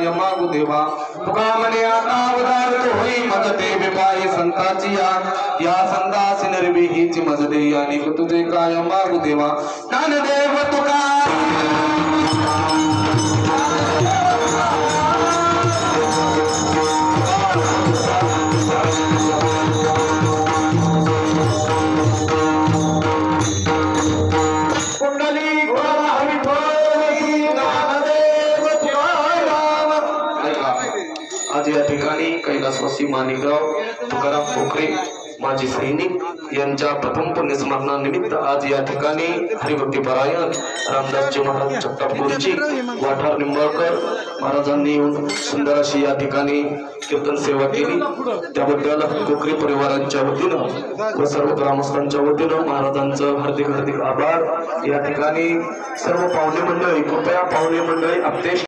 B: काय मागू देवा तुका म्हणे आता उदार होई मज देवी पायी संताची या संताची नरबी हीच मज दे आणि तुझे काय मागू देवा ज्ञानदेव तुका आज या ठिकाणी कैलासवासी माणिकराव तुकाराम पोखरे माजी सैनिक यांच्या प्रथम पुण्यस्मरणानिमित्त आज या ठिकाणी हरिभक्ती परायण रामदासजी महाराज चट्टापूरची वाठार निंबाळकर महाराजांनी येऊन सुंदर अशी या ठिकाणी कीर्तन सेवा केली त्याबद्दल कोकरी परिवारांच्या वतीनं व सर्व ग्रामस्थांच्या वतीनं महाराजांचं हार्दिक हार्दिक आभार। या ठिकाणी सर्व पाहुणे मंडळी कृपया पाहुणे मंडळी अपदेश